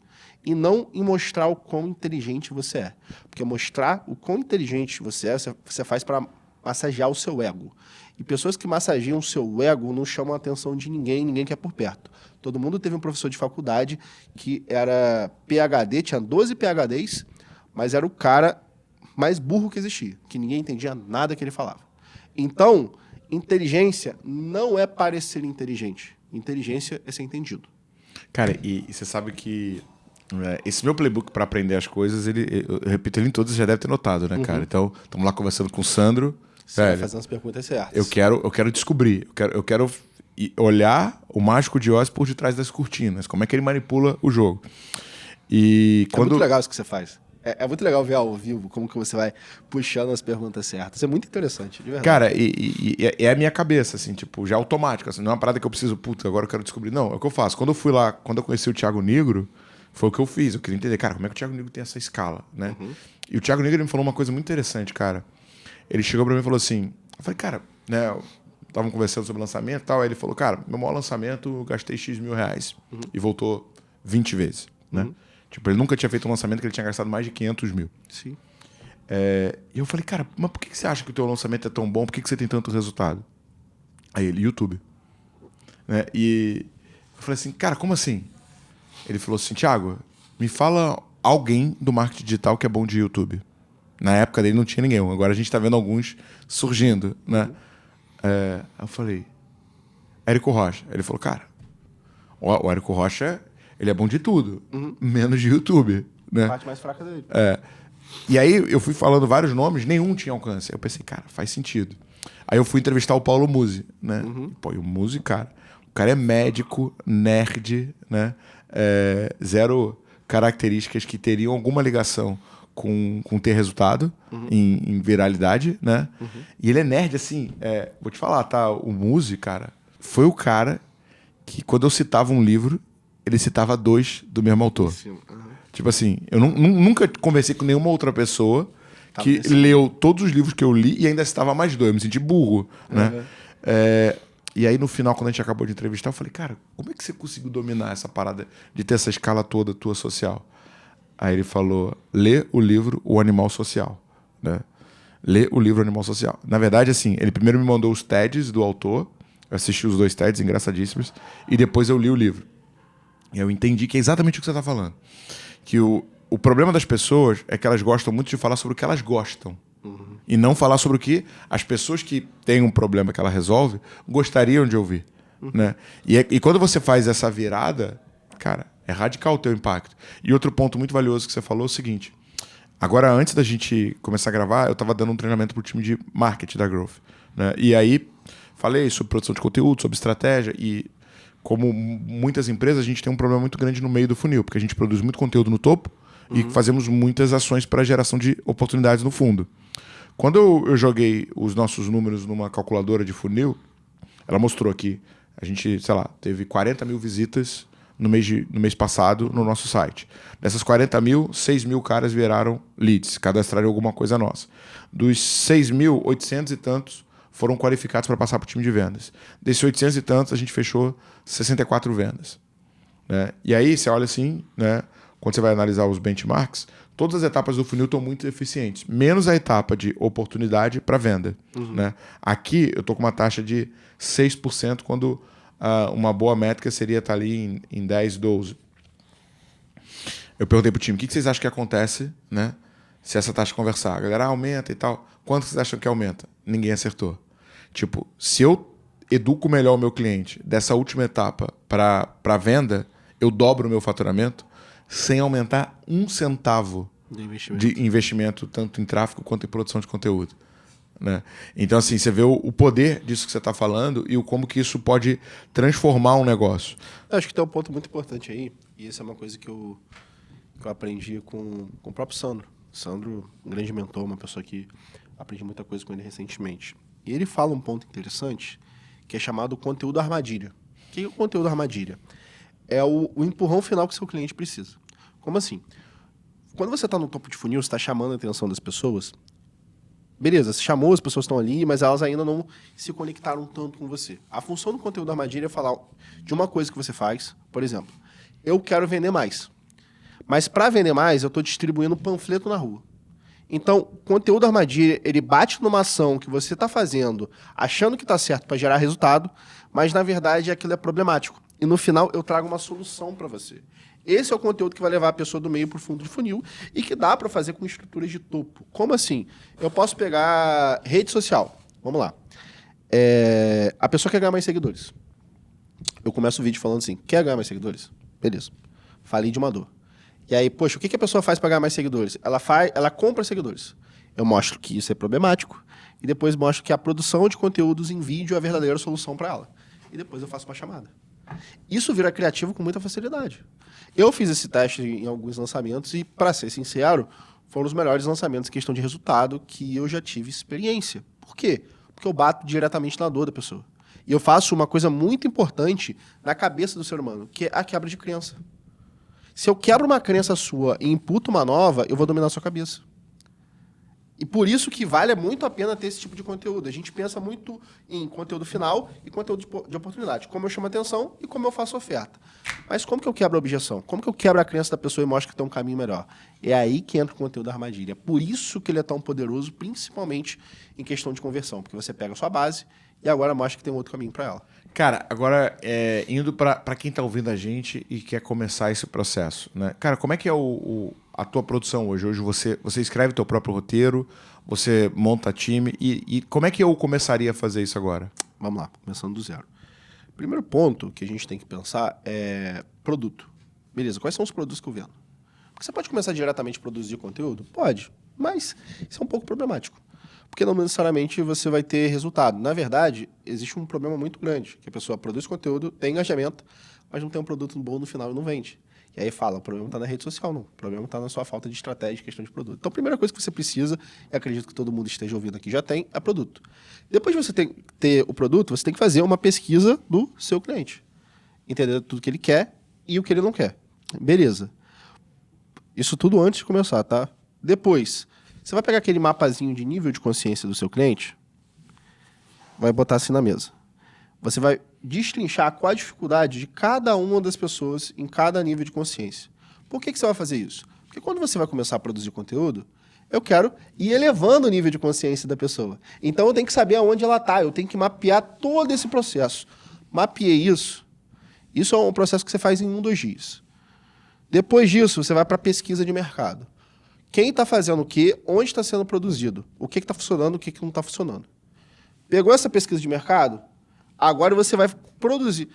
E não em mostrar o quão inteligente você é. Porque mostrar o quão inteligente você é, você faz para massagear o seu ego. E pessoas que massageiam o seu ego não chamam a atenção de ninguém quer por perto. Todo mundo teve um professor de faculdade que era PhD, tinha 12 PhDs, mas era o cara mais burro que existia, que ninguém entendia nada que ele falava. Então, inteligência não é parecer inteligente. Inteligência é ser entendido. Cara, e você sabe que esse meu playbook para aprender as coisas, eu repito ele em todos, você já deve ter notado, né, cara? Então, estamos lá conversando com o Sandro. Você vai fazendo as perguntas certas. Eu quero descobrir, eu quero olhar o Mágico de Oz por detrás das cortinas, como é que ele manipula o jogo. E É muito legal isso que você faz. É muito legal ver ao vivo como que você vai puxando as perguntas certas. É muito interessante, de verdade. Cara, é a minha cabeça, assim, tipo, já automática. Assim, não é uma parada que eu preciso, puta, agora eu quero descobrir. Não, é o que eu faço. Quando eu fui lá, quando eu conheci o Thiago Negro, foi o que eu fiz. Eu queria entender, cara, como é que o Thiago Negro tem essa escala, né? E o Thiago Negro ele me falou uma coisa muito interessante, cara. Ele chegou pra mim e falou assim, eu falei, cara, né, estavam conversando sobre lançamento e tal, aí ele falou, cara, meu maior lançamento eu gastei X mil reais e voltou 20 vezes, né? Tipo, ele nunca tinha feito um lançamento que ele tinha gastado mais de 500 mil. Sim. E eu falei, cara, mas por que você acha que o teu lançamento é tão bom? Por que você tem tanto resultado? Aí ele, YouTube. Né? E eu falei assim, cara, como assim? Ele falou assim, Thiago, me fala alguém do marketing digital que é bom de YouTube. Na época dele não tinha ninguém. Agora a gente tá vendo alguns surgindo, né? Eu falei, Érico Rocha. Ele falou, cara, o Érico Rocha, ele é bom de tudo, menos de YouTube, né? A parte mais fraca dele. E aí eu fui falando vários nomes, nenhum tinha alcance. Aí eu pensei, cara, faz sentido. Aí eu fui entrevistar o Paulo Musi, né? Pô, e o Musi, cara, o cara é médico, nerd, né? Zero características que teriam alguma ligação com ter resultado em viralidade, né? E ele é nerd, assim, vou te falar, tá? O Musi, cara, foi o cara que quando eu citava um livro, ele citava 2 do mesmo autor. Tipo assim, eu nunca conversei com nenhuma outra pessoa que leu todos os livros que eu li e ainda citava mais 2. Eu me senti burro, né? E aí, no final, quando a gente acabou de entrevistar, eu falei, cara, como é que você conseguiu dominar essa parada de ter essa escala toda tua social? Aí ele falou, lê o livro O Animal Social, né? Lê o livro O Animal Social. Na verdade, assim, ele primeiro me mandou os TEDs do autor, eu assisti os 2 TEDs, engraçadíssimos, e depois eu li o livro. E eu entendi que é exatamente o que você está falando. Que o problema das pessoas é que elas gostam muito de falar sobre o que elas gostam. E não falar sobre o que as pessoas que têm um problema que ela resolve gostariam de ouvir. Né? E quando você faz essa virada, cara, é radical o teu impacto. E outro ponto muito valioso que você falou é o seguinte. Agora, antes da gente começar a gravar, eu estava dando um treinamento para o time de marketing da Growth. Né? E aí, falei sobre produção de conteúdo, sobre estratégia e... Como muitas empresas, a gente tem um problema muito grande no meio do funil, porque a gente produz muito conteúdo no topo e fazemos muitas ações para geração de oportunidades no fundo. Quando eu joguei os nossos números numa calculadora de funil, ela mostrou que a gente, sei lá, teve 40 mil visitas no mês passado no nosso site. Dessas 40 mil, 6 mil caras viraram leads, cadastraram alguma coisa nossa. Dos 6 mil, 800 e tantos foram qualificados para passar para o time de vendas. Desses 800 e tantos, a gente fechou 64 vendas. Né? E aí, você olha assim, né? Quando você vai analisar os benchmarks, todas as etapas do funil estão muito eficientes, menos a etapa de oportunidade para venda. Né? Aqui, eu estou com uma taxa de 6% quando uma boa métrica seria estar ali em 10, 12. Eu perguntei pro time, o que vocês acham que acontece, né? Se essa taxa conversar? A galera aumenta e tal. Quanto vocês acham que aumenta? Ninguém acertou. Tipo, se eu educo melhor o meu cliente dessa última etapa para venda, eu dobro o meu faturamento sem aumentar um centavo de investimento, tanto em tráfego quanto em produção de conteúdo. Né? Então, assim, você vê o poder disso que você está falando e o como que isso pode transformar um negócio. Eu acho que tem um ponto muito importante aí, e essa é uma coisa que eu aprendi com o próprio Sandro. Sandro, um grande mentor, uma pessoa que aprendi muita coisa com ele recentemente. E ele fala um ponto interessante, que é chamado conteúdo armadilha. O que é o conteúdo armadilha? É o empurrão final que o seu cliente precisa. Como assim? Quando você está no topo de funil, você está chamando a atenção das pessoas, beleza, você chamou, as pessoas estão ali, mas elas ainda não se conectaram tanto com você. A função do conteúdo armadilha é falar de uma coisa que você faz, por exemplo, eu quero vender mais. Mas para vender mais, eu estou distribuindo panfleto na rua. Então, conteúdo armadilha, ele bate numa ação que você está fazendo, achando que está certo para gerar resultado, mas na verdade aquilo é problemático. E no final eu trago uma solução para você. Esse é o conteúdo que vai levar a pessoa do meio para o fundo de funil e que dá para fazer com estruturas de topo. Como assim? Eu posso pegar rede social. Vamos lá. A pessoa quer ganhar mais seguidores. Eu começo o vídeo falando assim, quer ganhar mais seguidores? Beleza. Falei de uma dor. E aí, poxa, o que a pessoa faz para ganhar mais seguidores? Ela compra seguidores. Eu mostro que isso é problemático e depois mostro que a produção de conteúdos em vídeo é a verdadeira solução para ela. E depois eu faço uma chamada. Isso vira criativo com muita facilidade. Eu fiz esse teste em alguns lançamentos e, para ser sincero, foram os melhores lançamentos em questão de resultado que eu já tive experiência. Por quê? Porque eu bato diretamente na dor da pessoa. E eu faço uma coisa muito importante na cabeça do ser humano, que é a quebra de crença. Se eu quebro uma crença sua e imputo uma nova, eu vou dominar a sua cabeça. E por isso que vale muito a pena ter esse tipo de conteúdo. A gente pensa muito em conteúdo final e conteúdo de oportunidade. Como eu chamo atenção e como eu faço oferta. Mas como que eu quebro a objeção? Como que eu quebro a crença da pessoa e mostro que tem um caminho melhor? É aí que entra o conteúdo da armadilha. Por isso que ele é tão poderoso, principalmente em questão de conversão. Porque você pega a sua base e agora mostra que tem um outro caminho para ela. Cara, agora indo para quem está ouvindo a gente e quer começar esse processo, né? Cara, como é que é a tua produção hoje? Hoje você escreve o teu próprio roteiro, você monta time e como é que eu começaria a fazer isso agora? Vamos lá, começando do zero. Primeiro ponto que a gente tem que pensar é produto. Beleza, quais são os produtos que eu vendo? Porque você pode começar diretamente a produzir conteúdo? Pode, mas isso é um pouco problemático. Porque não necessariamente você vai ter resultado. Na verdade, existe um problema muito grande, que a pessoa produz conteúdo, tem engajamento, mas não tem um produto bom no final e não vende. E aí fala, o problema está na rede social, não. O problema está na sua falta de estratégia, questão de produto. Então, a primeira coisa que você precisa, e acredito que todo mundo esteja ouvindo aqui já tem, é produto. Depois de você ter o produto, você tem que fazer uma pesquisa do seu cliente. Entender tudo que ele quer e o que ele não quer. Beleza. Isso tudo antes de começar, tá? Depois, você vai pegar aquele mapazinho de nível de consciência do seu cliente, vai botar assim na mesa. Você vai destrinchar qual a dificuldade de cada uma das pessoas em cada nível de consciência. Por que você vai fazer isso? Porque quando você vai começar a produzir conteúdo, eu quero ir elevando o nível de consciência da pessoa. Então eu tenho que saber aonde ela está, eu tenho que mapear todo esse processo. Mapeei isso. Isso é um processo que você faz em 1, 2 dias. Depois disso, você vai para a pesquisa de mercado. Quem está fazendo o quê? Onde está sendo produzido? O que está funcionando, o que não está funcionando? Pegou essa pesquisa de mercado? Agora você vai produzir.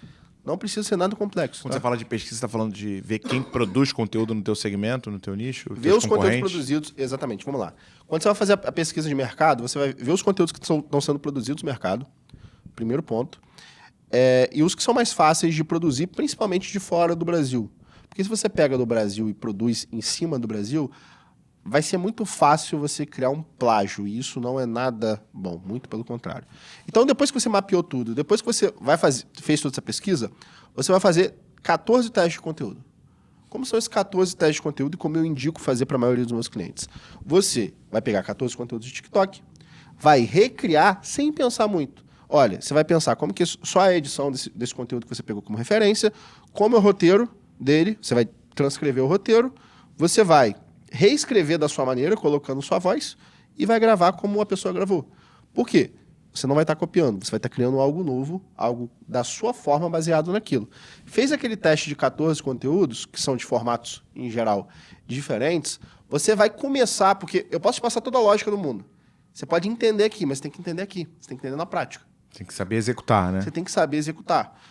Não precisa ser nada complexo. Quando você fala de pesquisa, você está falando de ver quem produz conteúdo no teu segmento, no teu nicho? Ver os conteúdos produzidos. Exatamente, vamos lá. Quando você vai fazer a pesquisa de mercado, você vai ver os conteúdos que estão sendo produzidos no mercado. Primeiro ponto. E os que são mais fáceis de produzir, principalmente de fora do Brasil. Porque se você pega do Brasil e produz em cima do Brasil, vai ser muito fácil você criar um plágio, e isso não é nada bom, muito pelo contrário. Então, depois que você mapeou tudo, depois que você fez toda essa pesquisa, você vai fazer 14 testes de conteúdo. Como são esses 14 testes de conteúdo e como eu indico fazer para a maioria dos meus clientes? Você vai pegar 14 conteúdos de TikTok, vai recriar sem pensar muito. Olha, você vai pensar como que só a edição desse conteúdo que você pegou como referência, como é o roteiro dele, você vai transcrever o roteiro, você vai reescrever da sua maneira, colocando sua voz, e vai gravar como a pessoa gravou. Por quê? Você não vai estar copiando, você vai estar criando algo novo, algo da sua forma baseado naquilo. Fez aquele teste de 14 conteúdos, que são de formatos, em geral, diferentes, você vai começar, porque eu posso te passar toda a lógica do mundo. Você pode entender aqui, mas você tem que entender aqui. Você tem que entender na prática. Tem que saber executar, né? Você tem que saber executar.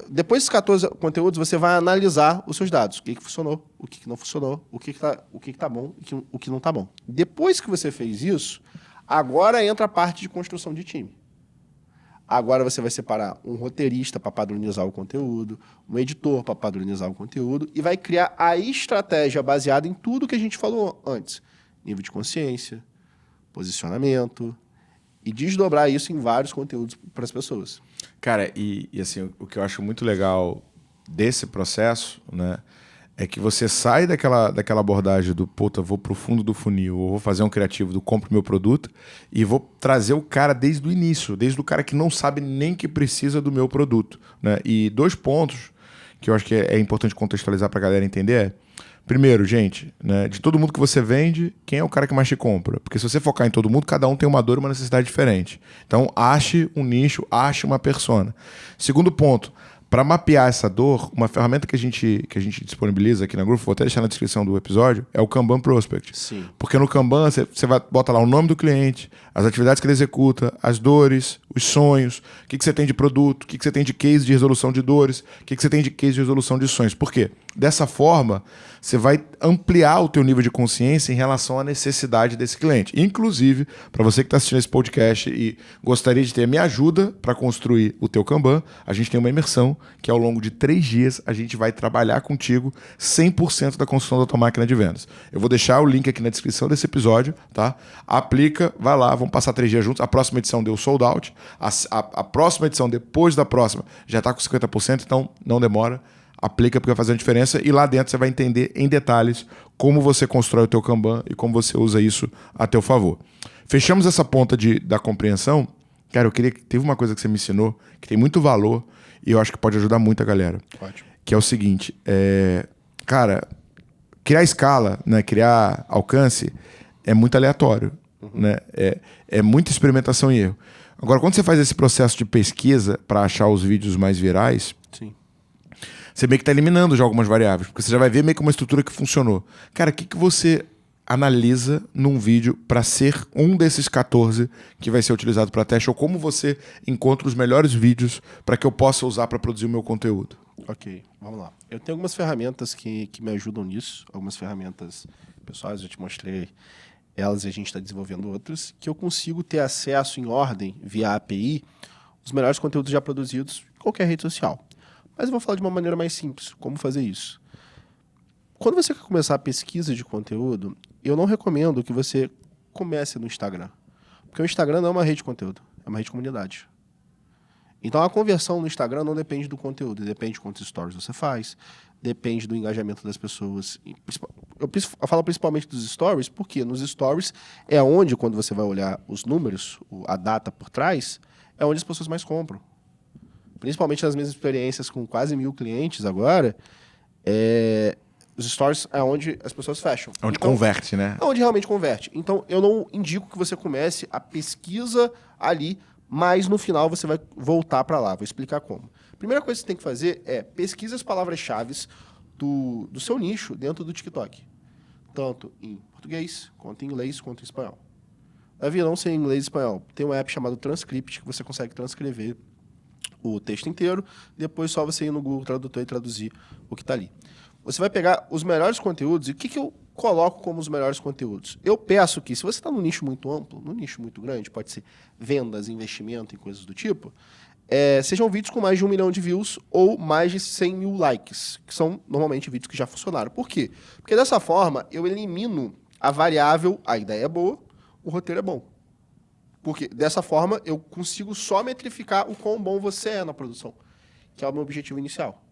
Depois desses 14 conteúdos, você vai analisar os seus dados. O que funcionou, o que não funcionou, o que tá bom e o que não tá bom. Depois que você fez isso, agora entra a parte de construção de time. Agora você vai separar um roteirista para padronizar o conteúdo, um editor para padronizar o conteúdo e vai criar a estratégia baseada em tudo que a gente falou antes. Nível de consciência, posicionamento e desdobrar isso em vários conteúdos para as pessoas. Cara, e assim, o que eu acho muito legal desse processo, né, é que você sai daquela abordagem do, puta, vou pro fundo do funil, ou vou fazer um criativo do compro meu produto, e vou trazer o cara desde o início, desde o cara que não sabe nem que precisa do meu produto, né? E 2 pontos que eu acho que é importante contextualizar pra galera entender é, primeiro, gente, né, de todo mundo que você vende, quem é o cara que mais te compra? Porque se você focar em todo mundo, cada um tem uma dor e uma necessidade diferente. Então, ache um nicho, ache uma persona. Segundo ponto, para mapear essa dor, uma ferramenta que a gente disponibiliza aqui na Groove, vou até deixar na descrição do episódio, é o Kanban Prospect. Sim. Porque no Kanban você bota lá o nome do cliente, as atividades que ele executa, as dores, os sonhos, o que você tem de produto, o que você tem de case de resolução de dores, o que você tem de case de resolução de sonhos. Por quê? Dessa forma, você vai ampliar o teu nível de consciência em relação à necessidade desse cliente. Inclusive, para você que está assistindo esse podcast e gostaria de ter a minha ajuda para construir o teu Kanban, a gente tem uma imersão que ao longo de 3 dias a gente vai trabalhar contigo 100% da construção da tua máquina de vendas. Eu vou deixar o link aqui na descrição desse episódio, tá? Aplica, vai lá, vamos passar 3 dias juntos. A próxima edição deu sold out. A próxima edição, depois da próxima, já está com 50%, então não demora. Aplica porque vai fazer a diferença e lá dentro você vai entender em detalhes como você constrói o teu Kanban e como você usa isso a teu favor. Fechamos essa ponta da compreensão. Cara, eu queria que teve uma coisa que você me ensinou que tem muito valor e eu acho que pode ajudar muito a galera. Ótimo. Que é o seguinte, cara, criar escala, né, criar alcance é muito aleatório, né? É muita experimentação e erro. Agora, quando você faz esse processo de pesquisa para achar os vídeos mais virais, Sim. você meio que está eliminando já algumas variáveis, porque você já vai ver meio que uma estrutura que funcionou. Cara, o que você analisa num vídeo para ser um desses 14 que vai ser utilizado para teste, ou como você encontra os melhores vídeos para que eu possa usar para produzir o meu conteúdo? Ok, vamos lá. Eu tenho algumas ferramentas que me ajudam nisso, algumas ferramentas pessoais, eu te mostrei elas e a gente está desenvolvendo outras, que eu consigo ter acesso em ordem, via API, os melhores conteúdos já produzidos em qualquer rede social. Mas eu vou falar de uma maneira mais simples, como fazer isso. Quando você quer começar a pesquisa de conteúdo, eu não recomendo que você comece no Instagram. Porque o Instagram não é uma rede de conteúdo, é uma rede de comunidade. Então a conversão no Instagram não depende do conteúdo, depende de quantos stories você faz, depende do engajamento das pessoas. Eu falo principalmente dos stories, porque nos stories é onde, quando você vai olhar os números, a data por trás, é onde as pessoas mais compram. Principalmente nas minhas experiências com quase 1.000 clientes agora, os stories é onde as pessoas fecham. É onde converte, né? É onde realmente converte. Então, eu não indico que você comece a pesquisa ali, mas no final você vai voltar para lá. Vou explicar como. Primeira coisa que você tem que fazer é pesquisa as palavras-chave do seu nicho dentro do TikTok. Tanto em português, quanto em inglês, quanto em espanhol. Davi, não sei inglês e espanhol. Tem um app chamado Transcript que você consegue transcrever o texto inteiro, depois só você ir no Google Tradutor e traduzir o que está ali. Você vai pegar os melhores conteúdos, e o que eu coloco como os melhores conteúdos? Eu peço que, se você está num nicho muito amplo, num nicho muito grande, pode ser vendas, investimento e coisas do tipo, sejam vídeos com mais de 1 milhão de views ou mais de 100 mil likes, que são normalmente vídeos que já funcionaram. Por quê? Porque dessa forma eu elimino a variável, a ideia é boa, o roteiro é bom. Porque dessa forma eu consigo só metrificar o quão bom você é na produção, que é o meu objetivo inicial,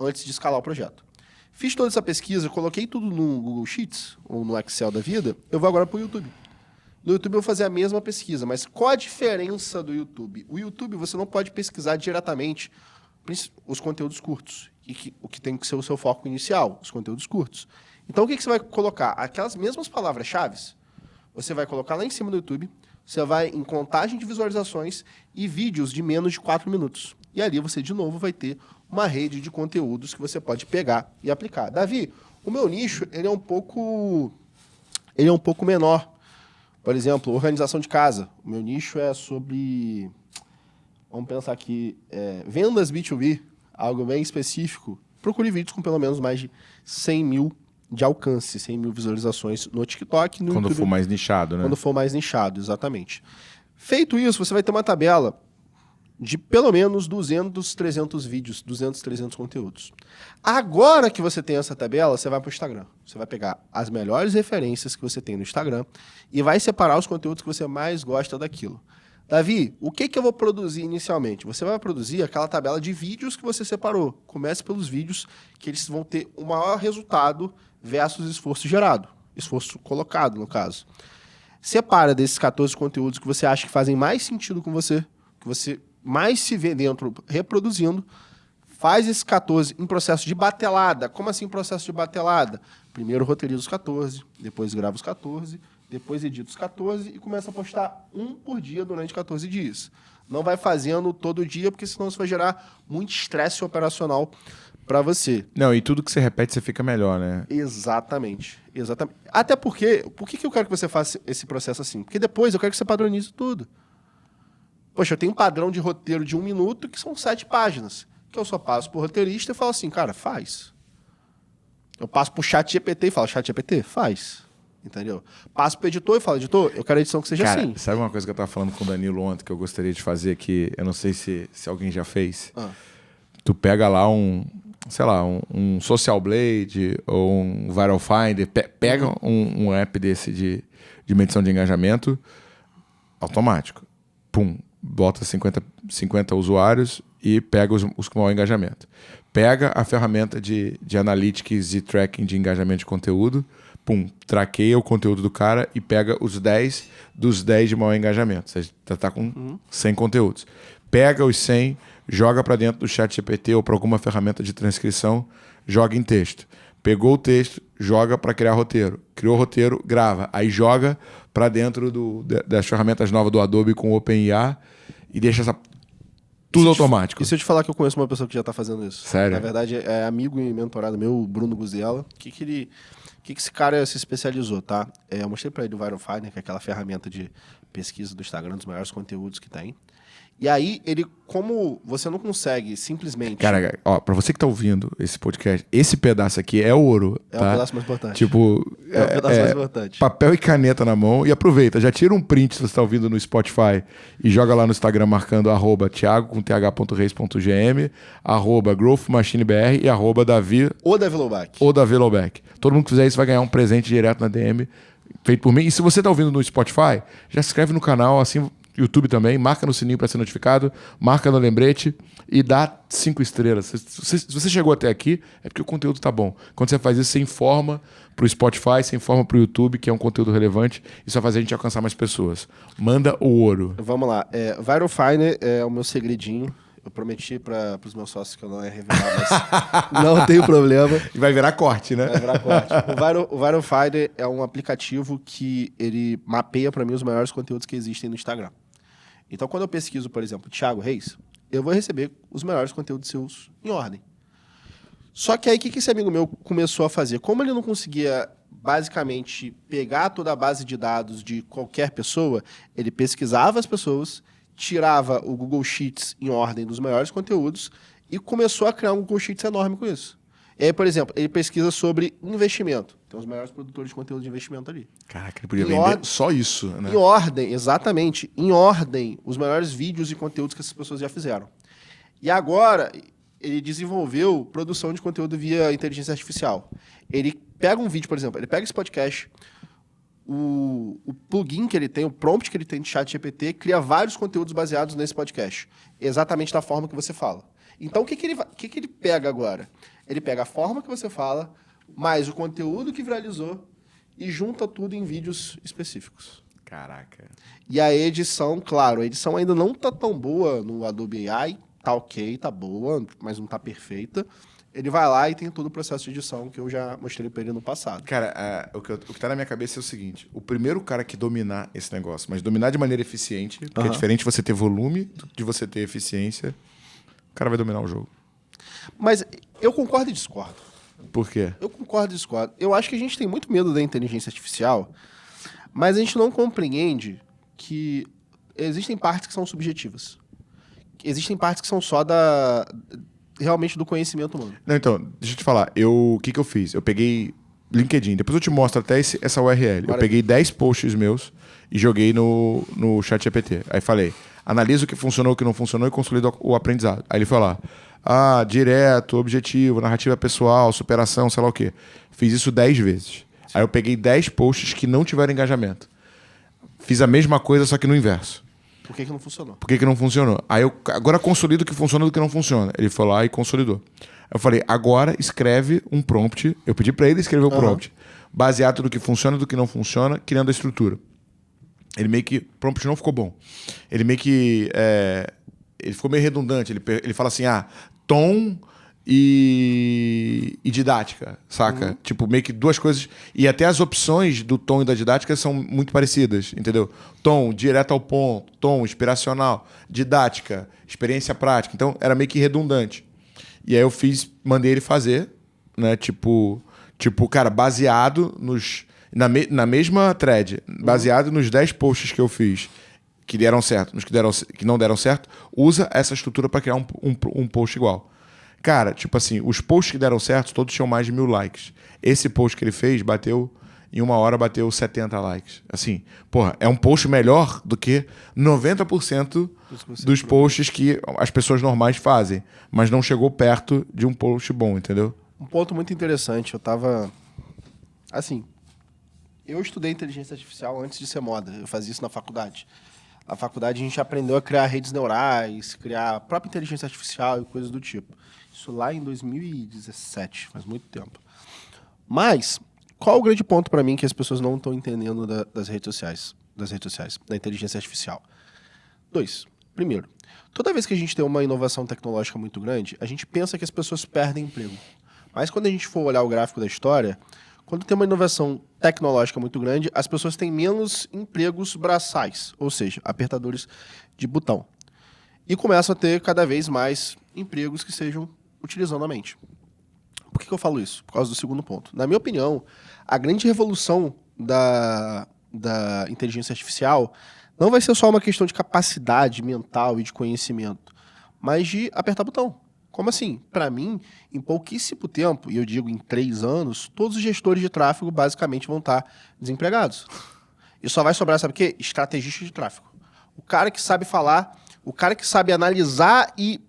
antes de escalar o projeto. Fiz toda essa pesquisa, coloquei tudo no Google Sheets, ou no Excel da vida, eu vou agora para o YouTube. No YouTube eu vou fazer a mesma pesquisa, mas qual a diferença do YouTube? O YouTube você não pode pesquisar diretamente os conteúdos curtos, o que tem que ser o seu foco inicial, os conteúdos curtos. Então o que você vai colocar? Aquelas mesmas palavras-chave, você vai colocar lá em cima do YouTube, você vai em contagem de visualizações e vídeos de menos de 4 minutos. E ali você, de novo, vai ter uma rede de conteúdos que você pode pegar e aplicar. Davi, o meu nicho, ele é um pouco menor. Por exemplo, organização de casa. O meu nicho é sobre, vamos pensar aqui, vendas B2B, algo bem específico. Procure vídeos com pelo menos mais de 100 mil de alcance, 100 mil visualizações no TikTok. No Quando YouTube, for mais nichado, né? Quando for mais nichado, exatamente. Feito isso, você vai ter uma tabela de pelo menos 200, 300 vídeos, 200, 300 conteúdos. Agora que você tem essa tabela, você vai para o Instagram. Você vai pegar as melhores referências que você tem no Instagram e vai separar os conteúdos que você mais gosta daquilo. Davi, o que eu vou produzir inicialmente? Você vai produzir aquela tabela de vídeos que você separou. Comece pelos vídeos que eles vão ter o maior resultado versus esforço gerado. Esforço colocado, no caso. Separa desses 14 conteúdos que você acha que fazem mais sentido com você, que você mais se vê dentro reproduzindo. Faz esses 14 em processo de batelada. Como assim processo de batelada? Primeiro roteiriza os 14, depois grava os 14, depois edita os 14 e começa a postar um por dia durante 14 dias. Não vai fazendo todo dia, porque senão isso vai gerar muito estresse operacional para você. Não, e tudo que você repete, você fica melhor, né? Exatamente. Até porque, por que eu quero que você faça esse processo assim? Porque depois eu quero que você padronize tudo. Poxa, eu tenho um padrão de roteiro de 1 minuto que são 7 páginas. Que eu só passo pro roteirista e falo assim, cara, faz. Eu passo pro chat GPT e falo, chat GPT, faz. Entendeu? Passo pro editor e falo, editor, eu quero a edição que seja Cara, assim. sabe uma coisa que eu tava falando com o Danilo ontem que eu gostaria de fazer que eu não sei se alguém já fez? Tu pega lá um Social Blade ou um Viral Finder, pega um app desse de medição de engajamento automático. Pum, bota 50 usuários e pega os com maior engajamento. Pega a ferramenta de analytics e tracking de engajamento de conteúdo, pum, traqueia o conteúdo do cara e pega os 10 dos 10 de maior engajamento. Você tá com 100 conteúdos. Pega os 100, joga para dentro do chat GPT ou para alguma ferramenta de transcrição, joga em texto. Pegou o texto, joga para criar roteiro. Criou o roteiro, grava. Aí joga para dentro das ferramentas novas do Adobe com o OpenIA e deixa tudo automático. E se eu te falar que eu conheço uma pessoa que já está fazendo isso? Sério? Na verdade, é amigo e mentorado meu, Bruno Guzella. O que esse cara se especializou, tá? Eu mostrei para ele o Viral Finder, que é aquela ferramenta de pesquisa do Instagram, dos maiores conteúdos que tem. E aí, como você não consegue simplesmente... Cara, ó, pra você que tá ouvindo esse podcast, esse pedaço aqui é ouro, É tá? o pedaço mais importante. Tipo... É o pedaço mais importante. Papel e caneta na mão e aproveita, já tira um print se você tá ouvindo no Spotify e joga lá no Instagram marcando @thiago com th.reis.gm, @growthmachinebr e @davi... Ou Davi Loback. Ou Davi Loback. Todo mundo que fizer isso vai ganhar um presente direto na DM, feito por mim. E se você tá ouvindo no Spotify, já se inscreve no canal, assim... YouTube também, marca no sininho para ser notificado, marca no lembrete e dá 5 estrelas. Se você chegou até aqui, é porque o conteúdo tá bom. Quando você faz isso, você informa pro Spotify, você informa pro YouTube, que é um conteúdo relevante, isso vai fazer a gente alcançar mais pessoas. Manda o ouro. Vamos lá. Viral Finder é o meu segredinho. Eu prometi para os meus sócios que eu não ia revelar, mas não tem problema. E vai virar corte, né? Vai virar corte. O Viral Finder é um aplicativo que ele mapeia para mim os maiores conteúdos que existem no Instagram. Então, quando eu pesquiso, por exemplo, Thiago Reis, eu vou receber os melhores conteúdos seus em ordem. Só que aí, o que esse amigo meu começou a fazer? Como ele não conseguia, basicamente, pegar toda a base de dados de qualquer pessoa, ele pesquisava as pessoas, tirava o Google Sheets em ordem dos melhores conteúdos e começou a criar um Google Sheets enorme com isso. E aí, por exemplo, ele pesquisa sobre investimento. Tem os melhores produtores de conteúdo de investimento ali. Caraca, ele podia vender só isso, né? Em ordem, exatamente. Em ordem, os melhores vídeos e conteúdos que essas pessoas já fizeram. E agora, ele desenvolveu produção de conteúdo via inteligência artificial. Ele pega um vídeo, por exemplo, ele pega esse podcast, o plugin que ele tem, o prompt que ele tem de chat GPT, cria vários conteúdos baseados nesse podcast. Exatamente da forma que você fala. Então, o que ele pega agora? Ele pega a forma que você fala, mais o conteúdo que viralizou e junta tudo em vídeos específicos. Caraca. E a edição, claro, a edição ainda não tá tão boa no Adobe AI, tá ok, tá boa, mas não tá perfeita. ele vai lá e tem todo o processo de edição que eu já mostrei para ele no passado. Cara, o que tá na minha cabeça é o seguinte: o primeiro cara que dominar esse negócio, mas dominar de maneira eficiente, porque é diferente você ter volume de você ter eficiência, o cara vai dominar o jogo. Mas eu concordo e discordo. Por quê? Eu concordo e discordo. Eu acho que a gente tem muito medo da inteligência artificial, mas a gente não compreende que existem partes que são subjetivas. Existem partes que são só realmente do conhecimento humano. Não, então, deixa eu te falar. O que eu fiz? Eu peguei LinkedIn, depois eu te mostro até essa URL. Eu peguei 10 posts meus e joguei no ChatGPT. Aí falei, analisa o que funcionou, o que não funcionou e consolida o aprendizado. Aí ele foi lá, direto, objetivo, narrativa pessoal, superação, sei lá o quê. Fiz isso 10 vezes. Aí eu peguei 10 posts que não tiveram engajamento. Fiz a mesma coisa, só que no inverso. Por que não funcionou? Por que não funcionou? Aí eu agora consolido o que funciona do que não funciona. Ele foi lá e consolidou. Eu falei, agora escreve um prompt. Eu pedi para ele escrever o prompt. Baseado no que funciona e do que não funciona, criando a estrutura. Ele meio que... O prompt não ficou bom. Ele meio que... ele ficou meio redundante. Ele fala assim, tom e didática, saca? Tipo, meio que duas coisas... E até as opções do tom e da didática são muito parecidas, entendeu? Tom, direto ao ponto. Tom, inspiracional. Didática, experiência prática. Então, era meio que redundante. E aí eu mandei ele fazer, né? Tipo cara, baseado na mesma thread, baseado nos 10 posts que eu fiz, que deram certo, nos que não deram certo, usa essa estrutura para criar um post igual. Cara, tipo assim, os posts que deram certo, todos tinham mais de 1000 likes. Esse post que ele fez, em 1 hora, bateu 70 likes. Assim, porra, é um post melhor do que 90% dos posts que as pessoas normais fazem. Mas não chegou perto de um post bom, entendeu? Um ponto muito interessante, eu tava... Assim, eu estudei inteligência artificial antes de ser moda. Eu fazia isso na faculdade. Na faculdade a gente aprendeu a criar redes neurais, criar a própria inteligência artificial e coisas do tipo. Isso lá em 2017, faz muito tempo. Mas, qual o grande ponto para mim que as pessoas não estão entendendo das redes sociais, da inteligência artificial? 2. Primeiro, toda vez que a gente tem uma inovação tecnológica muito grande, a gente pensa que as pessoas perdem emprego. Mas quando a gente for olhar o gráfico da história, quando tem uma inovação tecnológica muito grande, as pessoas têm menos empregos braçais, ou seja, apertadores de botão. E começam a ter cada vez mais empregos que sejam utilizando a mente. Por que eu falo isso? Por causa do segundo ponto. Na minha opinião, a grande revolução da inteligência artificial não vai ser só uma questão de capacidade mental e de conhecimento, mas de apertar botão. Como assim? Para mim, em pouquíssimo tempo, e eu digo em 3 anos, todos os gestores de tráfego basicamente vão estar desempregados. E só vai sobrar, sabe o quê? Estrategista de tráfego. O cara que sabe falar, o cara que sabe analisar e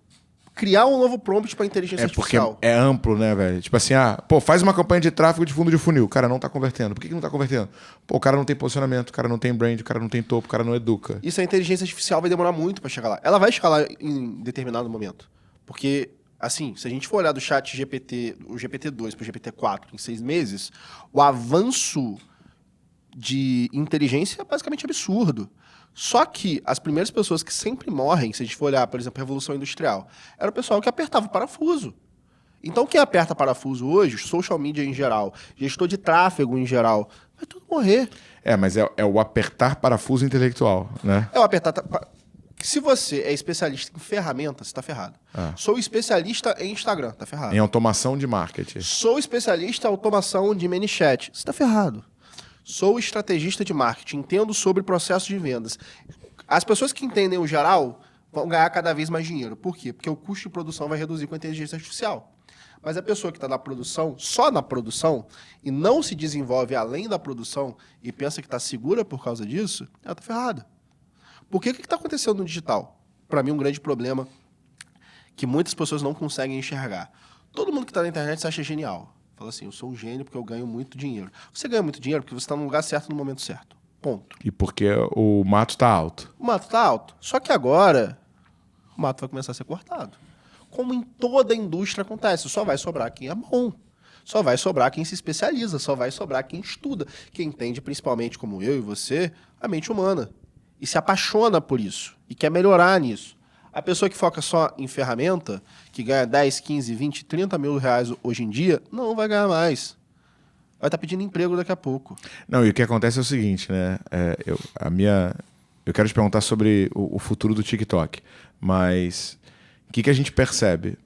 criar um novo prompt para inteligência artificial. Porque é amplo, né, velho? Tipo assim, faz uma campanha de tráfego de fundo de funil. O cara não tá convertendo. Por que não tá convertendo? O cara não tem posicionamento, o cara não tem brand, o cara não tem topo, o cara não educa. Isso a inteligência artificial vai demorar muito para chegar lá. Ela vai chegar lá em determinado momento. Porque, assim, se a gente for olhar do chat GPT, o GPT-2 para o GPT-4 em 6 meses, o avanço de inteligência é basicamente absurdo. Só que as primeiras pessoas que sempre morrem, se a gente for olhar, por exemplo, a Revolução Industrial, era o pessoal que apertava o parafuso. Então, quem aperta parafuso hoje, social media em geral, gestor de tráfego em geral, vai tudo morrer. Mas é o apertar parafuso intelectual, né? É o apertar... Se você é especialista em ferramentas, você está ferrado. Sou especialista em Instagram, está ferrado. Em automação de marketing. Sou especialista em automação de ManyChat, você está ferrado. Sou estrategista de marketing, entendo sobre processo de vendas. As pessoas que entendem o geral vão ganhar cada vez mais dinheiro. Por quê? Porque o custo de produção vai reduzir com a inteligência artificial. Mas a pessoa que está na produção, só na produção, e não se desenvolve além da produção e pensa que está segura por causa disso, ela está ferrada. Por que está acontecendo no digital? Para mim, um grande problema que muitas pessoas não conseguem enxergar. Todo mundo que está na internet se acha genial. Fala assim, eu sou um gênio porque eu ganho muito dinheiro. Você ganha muito dinheiro porque você está no lugar certo no momento certo. Ponto. E porque o mato está alto. O mato está alto. Só que agora, o mato vai começar a ser cortado. Como em toda a indústria acontece. Só vai sobrar quem é bom. Só vai sobrar quem se especializa. Só vai sobrar quem estuda. Quem entende, principalmente como eu e você, a mente humana. E se apaixona por isso. E quer melhorar nisso. A pessoa que foca só em ferramenta, que ganha 10, 15, 20, 30 mil reais hoje em dia, não vai ganhar mais. Vai estar pedindo emprego daqui a pouco. Não, e o que acontece é o seguinte, né? Eu quero te perguntar sobre o futuro do TikTok, mas o que a gente percebe?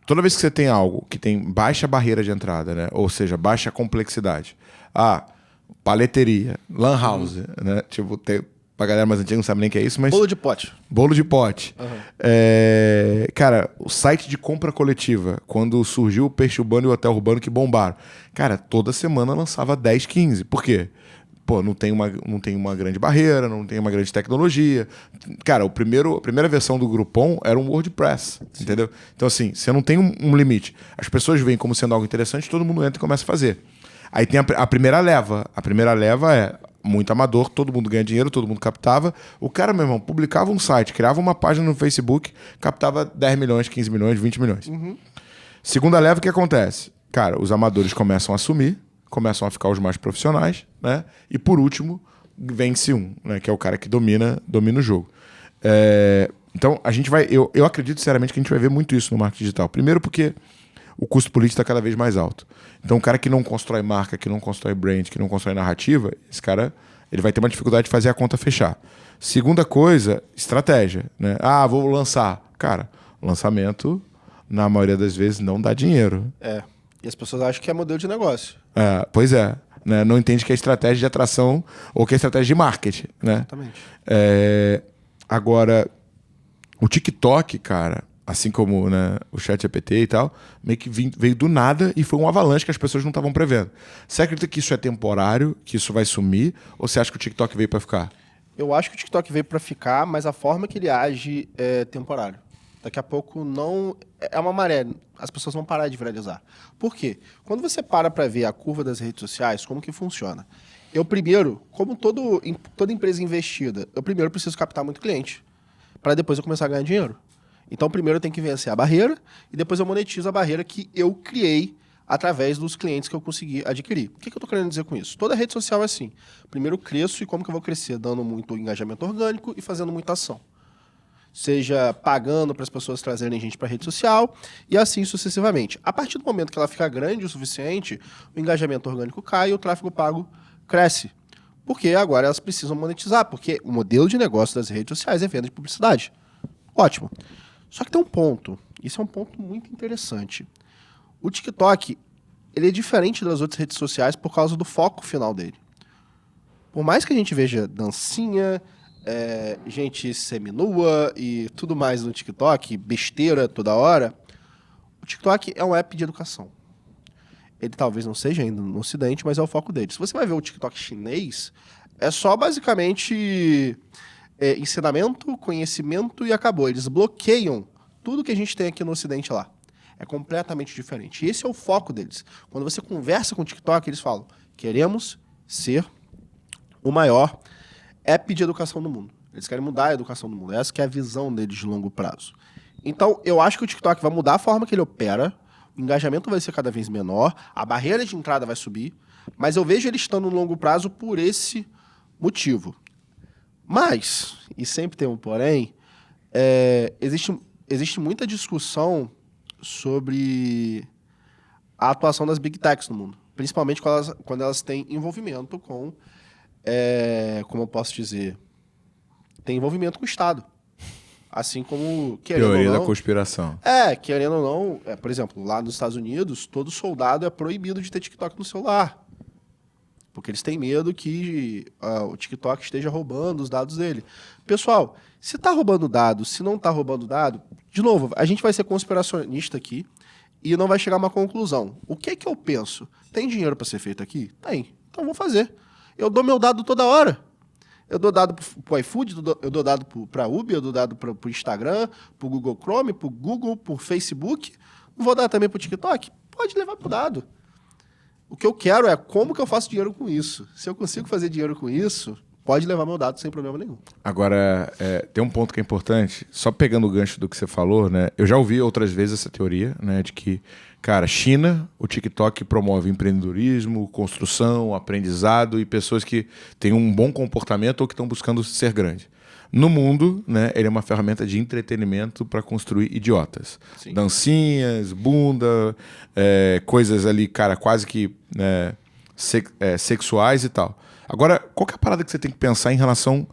Toda vez que você tem algo que tem baixa barreira de entrada, né? Ou seja, baixa complexidade. Paleteria, lan house, né? Tipo, pra galera mais antiga não sabe nem o que é isso, mas... Bolo de pote. Bolo de pote. Cara, o site de compra coletiva, quando surgiu o Peixe Urbano e o Hotel Urbano que bombaram. Cara, toda semana lançava 10, 15. Por quê? Pô, não tem uma grande barreira, não tem uma grande tecnologia. Cara, a primeira versão do Groupon era um WordPress, entendeu? Então, assim, você não tem um limite. As pessoas veem como sendo algo interessante, todo mundo entra e começa a fazer. Aí tem a primeira leva. A primeira leva é muito amador, todo mundo ganha dinheiro, todo mundo captava. O cara, meu irmão, publicava um site, criava uma página no Facebook, captava 10 milhões, 15 milhões, 20 milhões. Segunda leva, o que acontece? Cara, os amadores começam a assumir, começam a ficar os mais profissionais, né? E por último, vence um, né? Que é o cara que domina o jogo. Então, a gente vai... Eu acredito, sinceramente, que a gente vai ver muito isso no marketing digital. Primeiro porque o custo político está cada vez mais alto. Então, o cara que não constrói marca, que não constrói brand, que não constrói narrativa, esse cara ele vai ter uma dificuldade de fazer a conta fechar. Segunda coisa, estratégia, né? Vou lançar. Cara, lançamento, na maioria das vezes, não dá dinheiro. E as pessoas acham que é modelo de negócio. Pois é. Né? Não entende que é estratégia de atração ou que é estratégia de marketing. Né? Exatamente. Agora, o TikTok, cara, assim como, né, o ChatGPT e tal, meio que veio do nada e foi um avalanche que as pessoas não estavam prevendo. Você acredita que isso é temporário, que isso vai sumir, ou você acha que o TikTok veio para ficar? Eu acho que o TikTok veio para ficar, mas a forma que ele age é temporário. Daqui a pouco não... É uma maré. As pessoas vão parar de viralizar. Por quê? Quando você para ver a curva das redes sociais, como que funciona? Eu primeiro, como toda empresa investida, eu primeiro preciso captar muito cliente, para depois eu começar a ganhar dinheiro. Então, primeiro eu tenho que vencer a barreira e depois eu monetizo a barreira que eu criei através dos clientes que eu consegui adquirir. O que eu estou querendo dizer com isso? Toda rede social é assim. Primeiro eu cresço e como que eu vou crescer? Dando muito engajamento orgânico e fazendo muita ação. Seja pagando para as pessoas trazerem gente para a rede social e assim sucessivamente. A partir do momento que ela fica grande o suficiente, o engajamento orgânico cai e o tráfego pago cresce. Porque agora elas precisam monetizar, porque o modelo de negócio das redes sociais é venda de publicidade. Ótimo. Só que tem um ponto, isso é um ponto muito interessante. O TikTok, ele é diferente das outras redes sociais por causa do foco final dele. Por mais que a gente veja dancinha, gente seminua e tudo mais no TikTok, besteira toda hora, o TikTok é um app de educação. Ele talvez não seja ainda no Ocidente, mas é o foco dele. Se você vai ver o TikTok chinês, é só basicamente... ensinamento, conhecimento e acabou. Eles bloqueiam tudo que a gente tem aqui no Ocidente lá. É completamente diferente. E esse é o foco deles. Quando você conversa com o TikTok, eles falam: queremos ser o maior app de educação do mundo. Eles querem mudar a educação do mundo. Essa que é a visão deles de longo prazo. Então, eu acho que o TikTok vai mudar a forma que ele opera, o engajamento vai ser cada vez menor, a barreira de entrada vai subir, mas eu vejo ele estando no longo prazo por esse motivo. Mas, e sempre tem um porém, existe muita discussão sobre a atuação das Big Techs no mundo. Principalmente quando elas têm envolvimento com, como eu posso dizer, tem envolvimento com o Estado. Assim como, querendo Teoria ou não... da conspiração. Querendo ou não, por exemplo, lá nos Estados Unidos, todo soldado é proibido de ter TikTok no celular. Porque eles têm medo que o TikTok esteja roubando os dados dele. Pessoal, se está roubando dados, se não está roubando dado, de novo, a gente vai ser conspiracionista aqui e não vai chegar a uma conclusão. O que é que eu penso? Tem dinheiro para ser feito aqui? Tem. Então vou fazer. Eu dou meu dado toda hora. Eu dou dado para o iFood, eu dou dado para a Uber, eu dou dado para o Instagram, para o Google Chrome, para o Google, para o Facebook. Não vou dar também para o TikTok? Pode levar para o dado. O que eu quero é como que eu faço dinheiro com isso. Se eu consigo fazer dinheiro com isso, pode levar meu dado sem problema nenhum. Agora, tem um ponto que é importante, só pegando o gancho do que você falou, né? Eu já ouvi outras vezes essa teoria, né, de que Cara, China, o TikTok promove empreendedorismo, construção, aprendizado e pessoas que têm um bom comportamento ou que estão buscando ser grande. No mundo, né, ele é uma ferramenta de entretenimento para construir idiotas. Sim. Dancinhas, bunda, coisas ali, cara, quase que sexuais e tal. Agora, qual que é a parada que você tem que pensar em relação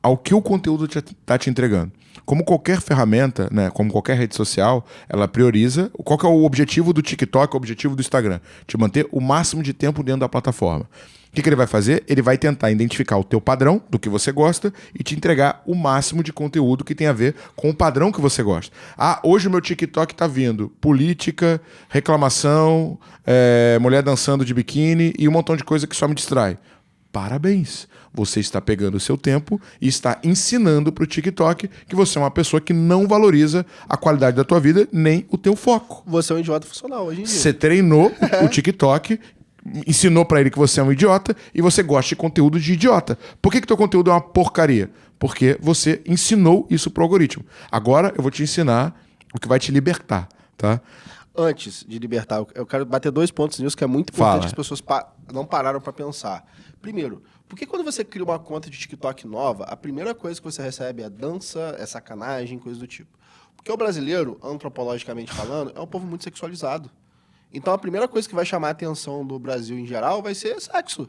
ao que o conteúdo está te entregando? Como qualquer ferramenta, né, como qualquer rede social, ela prioriza. Qual que é o objetivo do TikTok, o objetivo do Instagram? Te manter o máximo de tempo dentro da plataforma. O que ele vai fazer? Ele vai tentar identificar o teu padrão, do que você gosta, e te entregar o máximo de conteúdo que tem a ver com o padrão que você gosta. Ah, hoje o meu TikTok tá vindo política, reclamação, mulher dançando de biquíni e um montão de coisa que só me distrai. Parabéns! Você está pegando o seu tempo e está ensinando para o TikTok que você é uma pessoa que não valoriza a qualidade da tua vida nem o teu foco. Você é um idiota funcional hoje em dia. Você treinou o TikTok, ensinou para ele que você é um idiota e você gosta de conteúdo de idiota. Por que teu conteúdo é uma porcaria? Porque você ensinou isso pro algoritmo. Agora eu vou te ensinar o que vai te libertar, tá? Antes de libertar, eu quero bater 2 pontos nisso que é muito importante que as pessoas não pararam para pensar. Primeiro, por que quando você cria uma conta de TikTok nova, a primeira coisa que você recebe é dança, é sacanagem, coisa do tipo? Porque o brasileiro, antropologicamente falando, é um povo muito sexualizado. Então a primeira coisa que vai chamar a atenção do Brasil em geral vai ser sexo.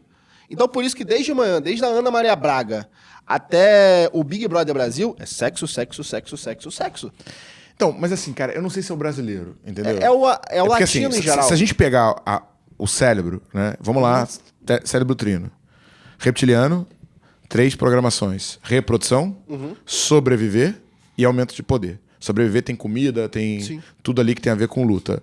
Então por isso que desde manhã, desde a Ana Maria Braga até o Big Brother Brasil, é sexo, sexo, sexo, sexo, sexo. Então, mas assim, cara, eu não sei se é o brasileiro, entendeu? É o porque, latino assim, em geral. Se a gente pegar o cérebro, né? Vamos lá, cérebro trino. Reptiliano, 3 programações. Reprodução, sobreviver e aumento de poder. Sobreviver tem comida, tem tudo ali que tem a ver com luta.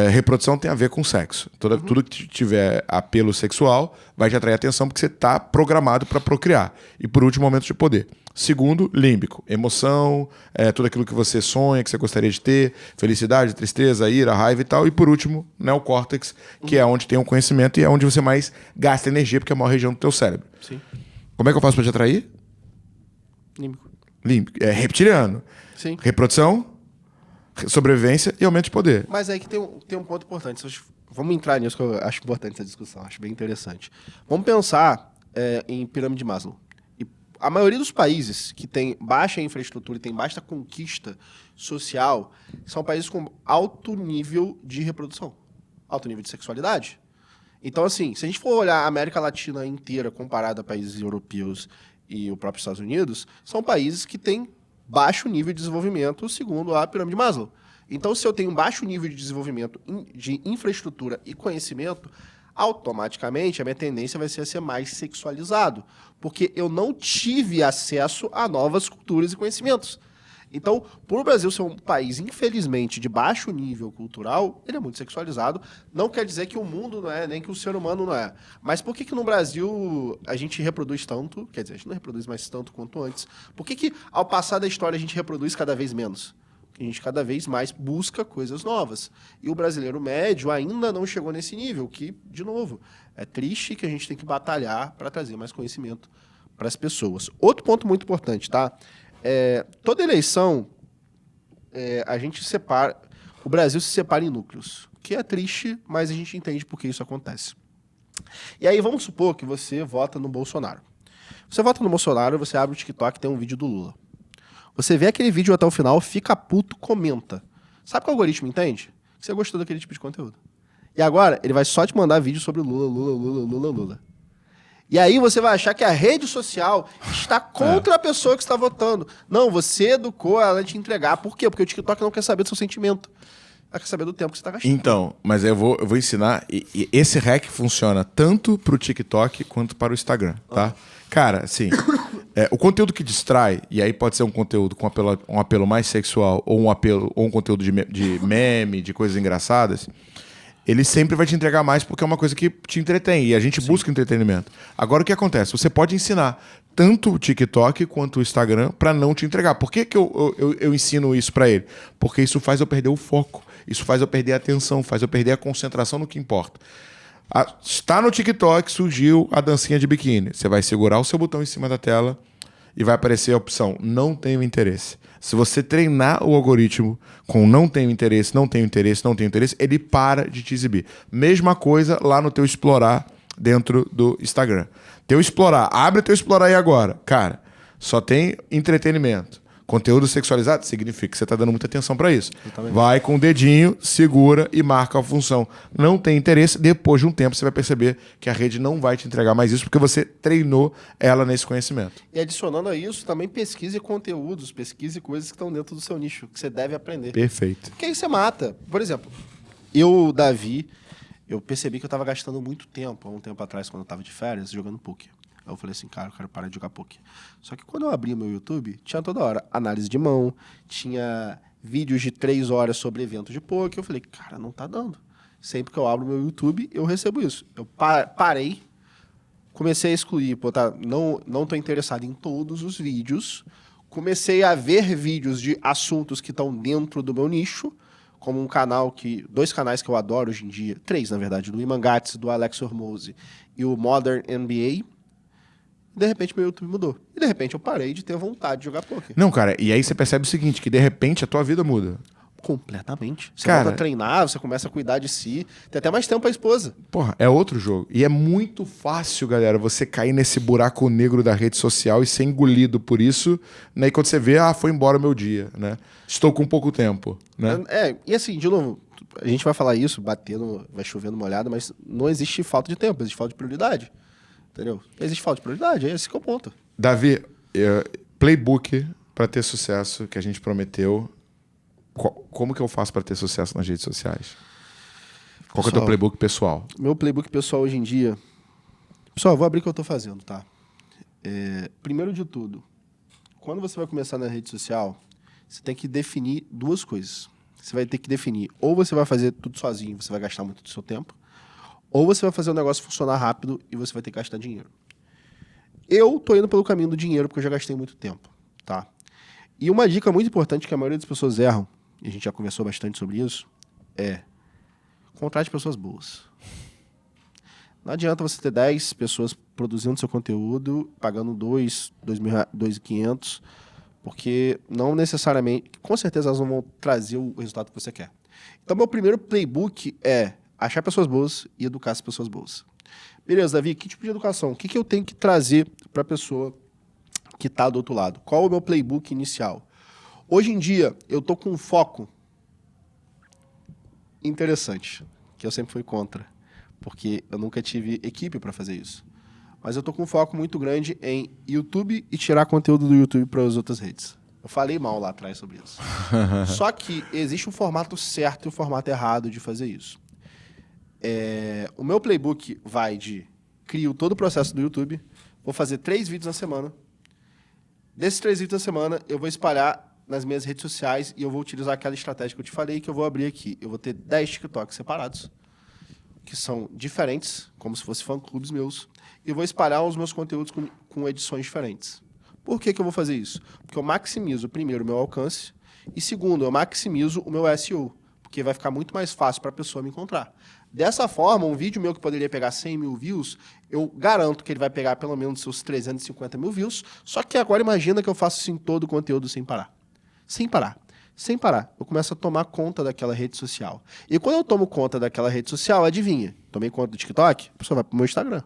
Reprodução tem a ver com sexo. Tudo que tiver apelo sexual vai te atrair atenção porque você está programado para procriar. E por último, aumento de poder. Segundo, límbico. Emoção, tudo aquilo que você sonha, que você gostaria de ter. Felicidade, tristeza, ira, raiva e tal. E por último, neocórtex, que é onde tem o conhecimento e é onde você mais gasta energia, porque é a maior região do teu cérebro. Sim. Como é que eu faço para te atrair? Límbico. Límbico. Reptiliano. Sim. Reprodução, sobrevivência e aumento de poder. Mas aí que tem um ponto importante. Vamos entrar nisso que eu acho importante essa discussão, acho bem interessante. Vamos pensar em pirâmide de Maslow. E a maioria dos países que tem baixa infraestrutura e tem baixa conquista social são países com alto nível de reprodução, alto nível de sexualidade. Então, assim, se a gente for olhar a América Latina inteira comparada a países europeus e o próprio Estados Unidos, são países que têm baixo nível de desenvolvimento, segundo a pirâmide de Maslow. Então, se eu tenho um baixo nível de desenvolvimento de infraestrutura e conhecimento, automaticamente a minha tendência vai ser a ser mais sexualizado, porque eu não tive acesso a novas culturas e conhecimentos. Então, por o Brasil ser um país, infelizmente, de baixo nível cultural, ele é muito sexualizado. Não quer dizer que o mundo não é, nem que o ser humano não é. Mas por que no Brasil a gente reproduz tanto? Quer dizer, a gente não reproduz mais tanto quanto antes. Por que ao passar da história a gente reproduz cada vez menos? Porque a gente cada vez mais busca coisas novas. E o brasileiro médio ainda não chegou nesse nível, que, de novo, é triste que a gente tem que batalhar para trazer mais conhecimento para as pessoas. Outro ponto muito importante, tá? Toda eleição, a gente separa... O Brasil se separa em núcleos, que é triste, mas a gente entende por que isso acontece. E aí, vamos supor que você vota no Bolsonaro. Você vota no Bolsonaro, você abre o TikTok e tem um vídeo do Lula. Você vê aquele vídeo até o final, fica puto, comenta. Sabe que o algoritmo entende? Que você gostou daquele tipo de conteúdo. E agora, ele vai só te mandar vídeo sobre Lula. E aí você vai achar que a rede social está contra a pessoa que está votando. Não, você educou ela a te entregar. Por quê? Porque o TikTok não quer saber do seu sentimento. Ela quer saber do tempo que você está gastando. Então, mas eu vou ensinar. E esse hack funciona tanto para o TikTok quanto para o Instagram, tá? Cara, assim, o conteúdo que distrai, e aí pode ser um conteúdo com um apelo mais sexual ou um conteúdo de meme, de coisas engraçadas, ele sempre vai te entregar mais porque é uma coisa que te entretém. E a gente busca entretenimento. Agora, o que acontece? Você pode ensinar tanto o TikTok quanto o Instagram para não te entregar. Por que eu ensino isso para ele? Porque isso faz eu perder o foco. Isso faz eu perder a atenção, faz eu perder a concentração no que importa. Está no TikTok, surgiu a dancinha de biquíni. Você vai segurar o seu botão em cima da tela e vai aparecer a opção não tenho interesse. Se você treinar o algoritmo com não tenho interesse, não tenho interesse, não tenho interesse, ele para de te exibir. Mesma coisa lá no teu explorar dentro do Instagram. Teu explorar, abre teu explorar aí agora. Cara, só tem entretenimento. Conteúdo sexualizado significa que você está dando muita atenção para isso. Exatamente. Vai com o dedinho, segura e marca a função. Não tem interesse, depois de um tempo você vai perceber que a rede não vai te entregar mais isso porque você treinou ela nesse conhecimento. E adicionando a isso, também pesquise conteúdos, pesquise coisas que estão dentro do seu nicho, que você deve aprender. Perfeito. Porque aí você mata. Por exemplo, eu, Davi, eu percebi que eu estava gastando muito tempo, há um tempo atrás, quando eu estava de férias, jogando poker. Aí eu falei assim, cara, eu quero parar de jogar poker. Só que quando eu abri o meu YouTube, tinha toda hora análise de mão, tinha vídeos de 3 horas sobre eventos de poker. Eu falei, cara, não tá dando. Sempre que eu abro o meu YouTube, eu recebo isso. Eu parei, comecei a excluir, não tô interessado em todos os vídeos. Comecei a ver vídeos de assuntos que estão dentro do meu nicho, como dois canais que eu adoro hoje em dia, 3 na verdade, do Imangatz, do Alex Hormozzi e o Modern NBA. De repente meu YouTube mudou. E de repente eu parei de ter vontade de jogar poker. Não, cara, e aí você percebe o seguinte, que de repente a tua vida muda. Completamente. Você Cara, volta a treinar, você começa a cuidar de si, tem até mais tempo pra esposa. Porra, é outro jogo. E é muito fácil, galera, você cair nesse buraco negro da rede social e ser engolido por isso, né? E quando você vê, foi embora o meu dia, né? Estou com pouco tempo, né? E assim, de novo, a gente vai falar isso, vai chovendo molhado, mas não existe falta de tempo, existe falta de prioridade. Entendeu? Existe falta de prioridade, é esse que é o ponto. Davi, playbook para ter sucesso que a gente prometeu. Como que eu faço para ter sucesso nas redes sociais? Qual que é o teu playbook pessoal? Meu playbook pessoal hoje em dia... Pessoal, eu vou abrir o que eu tô fazendo, tá? Primeiro de tudo, quando você vai começar na rede social, você tem que definir 2 coisas. Você vai ter que definir, ou você vai fazer tudo sozinho, você vai gastar muito do seu tempo, ou você vai fazer o negócio funcionar rápido e você vai ter que gastar dinheiro. Eu tô indo pelo caminho do dinheiro porque eu já gastei muito tempo, tá? E uma dica muito importante que a maioria das pessoas erram, e a gente já conversou bastante sobre isso, é contrate pessoas boas. Não adianta você ter 10 pessoas produzindo seu conteúdo, pagando 2.500, porque não necessariamente, com certeza elas não vão trazer o resultado que você quer. Então, meu primeiro playbook é achar pessoas boas e educar as pessoas boas. Beleza, Davi, que tipo de educação? O que eu tenho que trazer para a pessoa que está do outro lado? Qual o meu playbook inicial? Hoje em dia, eu estou com um foco interessante, que eu sempre fui contra, porque eu nunca tive equipe para fazer isso. Mas eu estou com um foco muito grande em YouTube e tirar conteúdo do YouTube para as outras redes. Eu falei mal lá atrás sobre isso. Só que existe um formato certo e um formato errado de fazer isso. O meu playbook vai de crio todo o processo do YouTube, vou fazer 3 vídeos na semana. Desses 3 vídeos na semana, eu vou espalhar nas minhas redes sociais e eu vou utilizar aquela estratégia que eu te falei, que eu vou abrir aqui. Eu vou ter 10 TikToks separados, que são diferentes, como se fossem fã-clubes meus, e eu vou espalhar os meus conteúdos com edições diferentes. Por que eu vou fazer isso? Porque eu maximizo, primeiro, o meu alcance, e segundo, eu maximizo o meu SEO, porque vai ficar muito mais fácil para a pessoa me encontrar. Dessa forma, um vídeo meu que poderia pegar 100 mil views, eu garanto que ele vai pegar pelo menos seus 350 mil views, só que agora imagina que eu faço isso em todo o conteúdo sem parar. Sem parar. Sem parar. Eu começo a tomar conta daquela rede social. E quando eu tomo conta daquela rede social, adivinha? Tomei conta do TikTok, a pessoa vai para o meu Instagram.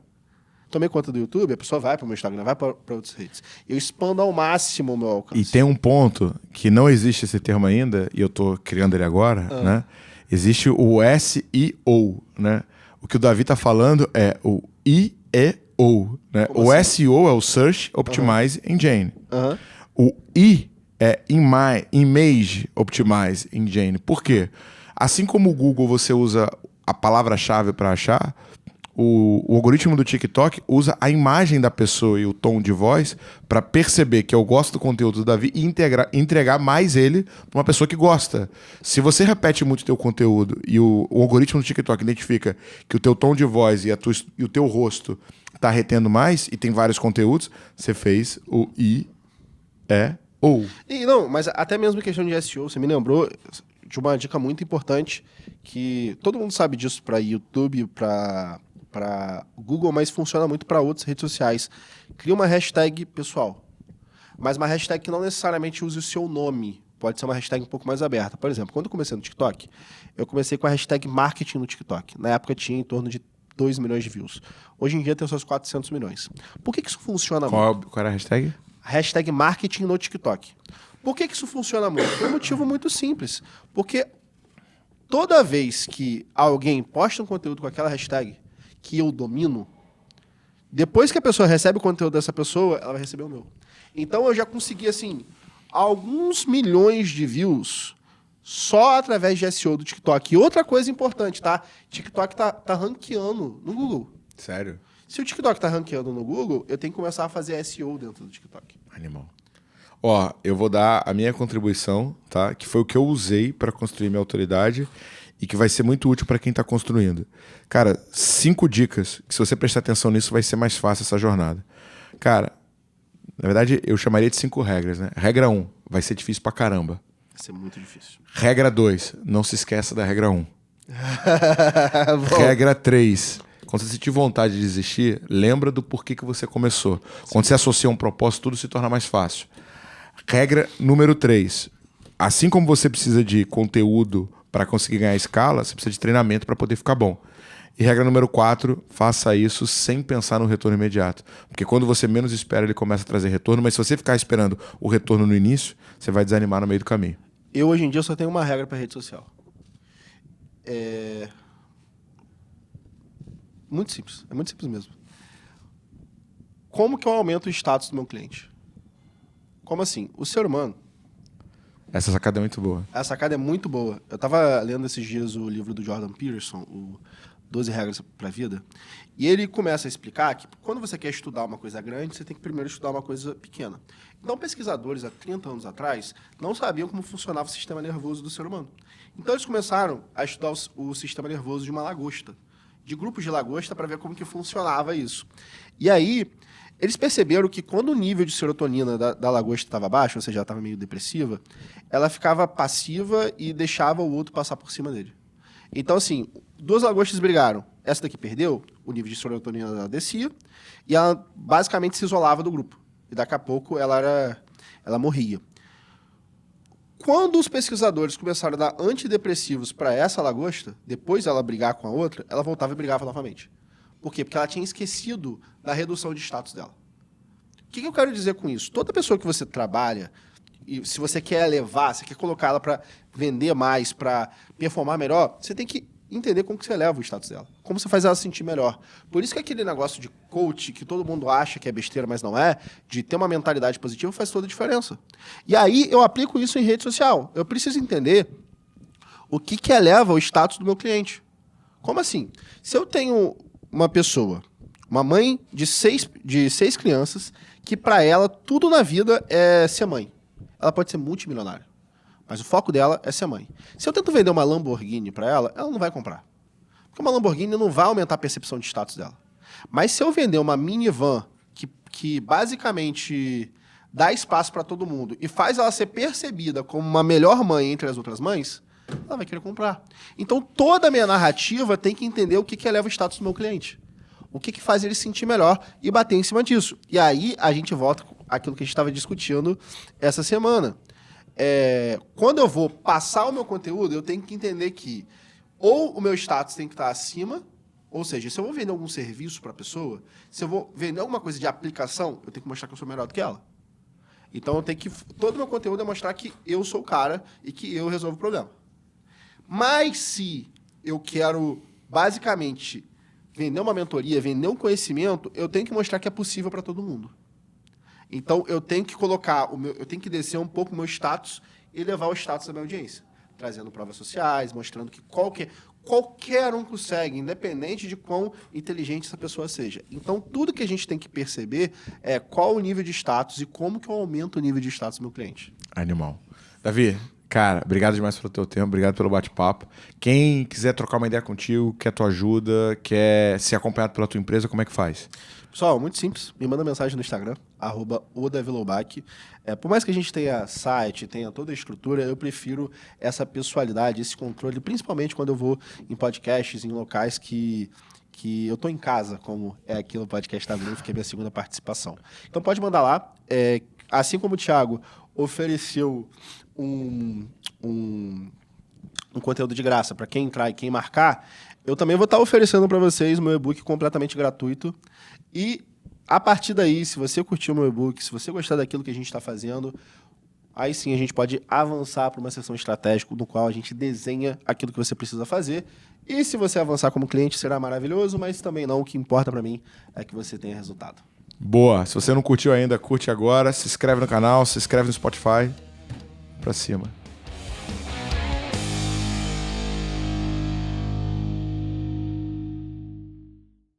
Tomei conta do YouTube, a pessoa vai para o meu Instagram, vai para outras redes. Eu expando ao máximo o meu alcance. E tem um ponto que não existe esse termo ainda, e eu estou criando ele agora, né? Existe o SEO, né? O que o Davi está falando é o IEO, né? Como o assim? SEO é o Search Optimize Engine. Uhum. O I é Image Optimize Engine. Por quê? Assim como o Google você usa a palavra-chave para achar, o algoritmo do TikTok usa a imagem da pessoa e o tom de voz para perceber que eu gosto do conteúdo do Davi e entregar mais ele para uma pessoa que gosta. Se você repete muito o teu conteúdo e o algoritmo do TikTok identifica que o teu tom de voz e o teu rosto está retendo mais e tem vários conteúdos, você fez o IEO. E não, mas até mesmo em questão de SEO, você me lembrou de uma dica muito importante que todo mundo sabe disso para YouTube, para Google, mas funciona muito para outras redes sociais. Cria uma hashtag pessoal. mas uma hashtag que não necessariamente use o seu nome. Pode ser uma hashtag um pouco mais aberta. Por exemplo, quando eu comecei no TikTok, eu comecei com a hashtag marketing no TikTok. Na época tinha em torno de 2 milhões de views. Hoje em dia tem seus 400 milhões. Por que isso funciona muito? Qual era a hashtag? Hashtag marketing no TikTok. Por que isso funciona muito? Por um motivo muito simples. Porque toda vez que alguém posta um conteúdo com aquela hashtag que eu domino, depois que a pessoa recebe o conteúdo dessa pessoa, ela vai receber o meu. Então eu já consegui, assim, alguns milhões de views só através de SEO do TikTok. E outra coisa importante, tá? TikTok tá ranqueando no Google. Sério? Se o TikTok tá ranqueando no Google, eu tenho que começar a fazer SEO dentro do TikTok. Animal. Ó, eu vou dar a minha contribuição, tá? Que foi o que eu usei para construir minha autoridade e que vai ser muito útil para quem tá construindo. Cara, 5 dicas que se você prestar atenção nisso vai ser mais fácil essa jornada. Cara, na verdade eu chamaria de 5 regras, né? Regra 1, vai ser difícil pra caramba. Vai ser muito difícil. Regra 2, não se esqueça da regra 1. Regra 3, quando você sentir vontade de desistir, lembra do porquê que você começou. Quando você associa um propósito, tudo se torna mais fácil. Regra número 3, assim como você precisa de conteúdo para conseguir ganhar escala, você precisa de treinamento para poder ficar bom. E regra número 4, faça isso sem pensar no retorno imediato. Porque quando você menos espera, ele começa a trazer retorno, mas se você ficar esperando o retorno no início, você vai desanimar no meio do caminho. Eu, hoje em dia, só tenho uma regra para rede social. Muito simples. É muito simples mesmo. Como que eu aumento o status do meu cliente? Como assim? O ser humano... Essa sacada é muito boa. A sacada é muito boa. Eu estava lendo esses dias o livro do Jordan Peterson, o 12 Regras para a Vida, e ele começa a explicar que quando você quer estudar uma coisa grande, você tem que primeiro estudar uma coisa pequena. Então, pesquisadores, há 30 anos atrás, não sabiam como funcionava o sistema nervoso do ser humano. Então, eles começaram a estudar o sistema nervoso de uma lagosta, de grupos de lagosta, para ver como que funcionava isso. E aí, eles perceberam que quando o nível de serotonina da lagosta estava baixo, ou seja, ela estava meio depressiva, ela ficava passiva e deixava o outro passar por cima dele. Então, assim, 2 lagostas brigaram. Essa daqui perdeu, o nível de serotonina dela descia, e ela basicamente se isolava do grupo. E daqui a pouco ela morria. Quando os pesquisadores começaram a dar antidepressivos para essa lagosta, depois dela brigar com a outra, ela voltava e brigava novamente. Por quê? Porque ela tinha esquecido da redução de status dela. O que eu quero dizer com isso? Toda pessoa que você trabalha, e se você quer elevar, você quer colocar ela para vender mais, para performar melhor, você tem que entender como que você eleva o status dela. Como você faz ela se sentir melhor. Por isso que aquele negócio de coach, que todo mundo acha que é besteira, mas não é, de ter uma mentalidade positiva, faz toda a diferença. E aí eu aplico isso em rede social. Eu preciso entender o que eleva o status do meu cliente. Como assim? Se eu tenho uma pessoa, uma mãe de 6 crianças, que para ela tudo na vida é ser mãe. Ela pode ser multimilionária, mas o foco dela é ser mãe. Se eu tento vender uma Lamborghini para ela, ela não vai comprar. Porque uma Lamborghini não vai aumentar a percepção de status dela. Mas se eu vender uma minivan que basicamente dá espaço para todo mundo e faz ela ser percebida como uma melhor mãe entre as outras mães, ela vai querer comprar. Então, toda a minha narrativa tem que entender o que eleva o status do meu cliente. O que faz ele se sentir melhor e bater em cima disso. E aí, a gente volta àquilo que a gente estava discutindo essa semana. Quando eu vou passar o meu conteúdo, eu tenho que entender que ou o meu status tem que estar acima, ou seja, se eu vou vender algum serviço para a pessoa, se eu vou vender alguma coisa de aplicação, eu tenho que mostrar que eu sou melhor do que ela. Então, eu tenho que... Todo o meu conteúdo é mostrar que eu sou o cara e que eu resolvo o problema. Mas se eu quero, basicamente, vender uma mentoria, vender um conhecimento, eu tenho que mostrar que é possível para todo mundo. Então, eu tenho que eu tenho que descer um pouco o meu status e elevar o status da minha audiência. Trazendo provas sociais, mostrando que qualquer um consegue, independente de quão inteligente essa pessoa seja. Então, tudo que a gente tem que perceber é qual o nível de status e como que eu aumento o nível de status do meu cliente. Animal. Davi, cara, obrigado demais pelo teu tempo, obrigado pelo bate-papo. Quem quiser trocar uma ideia contigo, quer tua ajuda, quer ser acompanhado pela tua empresa, como é que faz? Pessoal, muito simples. Me manda mensagem no Instagram, @odavilobach. Por mais que a gente tenha site, tenha toda a estrutura, eu prefiro essa pessoalidade, esse controle, principalmente quando eu vou em podcasts, em locais que eu estou em casa, como é aqui no podcast da Blue, que é a minha segunda participação. Então pode mandar lá. assim como o Thiago ofereceu um conteúdo de graça para quem entrar e quem marcar, eu também vou estar oferecendo para vocês o meu e-book completamente gratuito. E a partir daí, se você curtiu o meu e-book, se você gostar daquilo que a gente está fazendo, aí sim a gente pode avançar para uma sessão estratégica no qual a gente desenha aquilo que você precisa fazer. E se você avançar como cliente, será maravilhoso, mas também não. O que importa para mim é que você tenha resultado. Boa. Se você não curtiu ainda, curte agora. Se inscreve no canal, se inscreve no Spotify. Pra cima.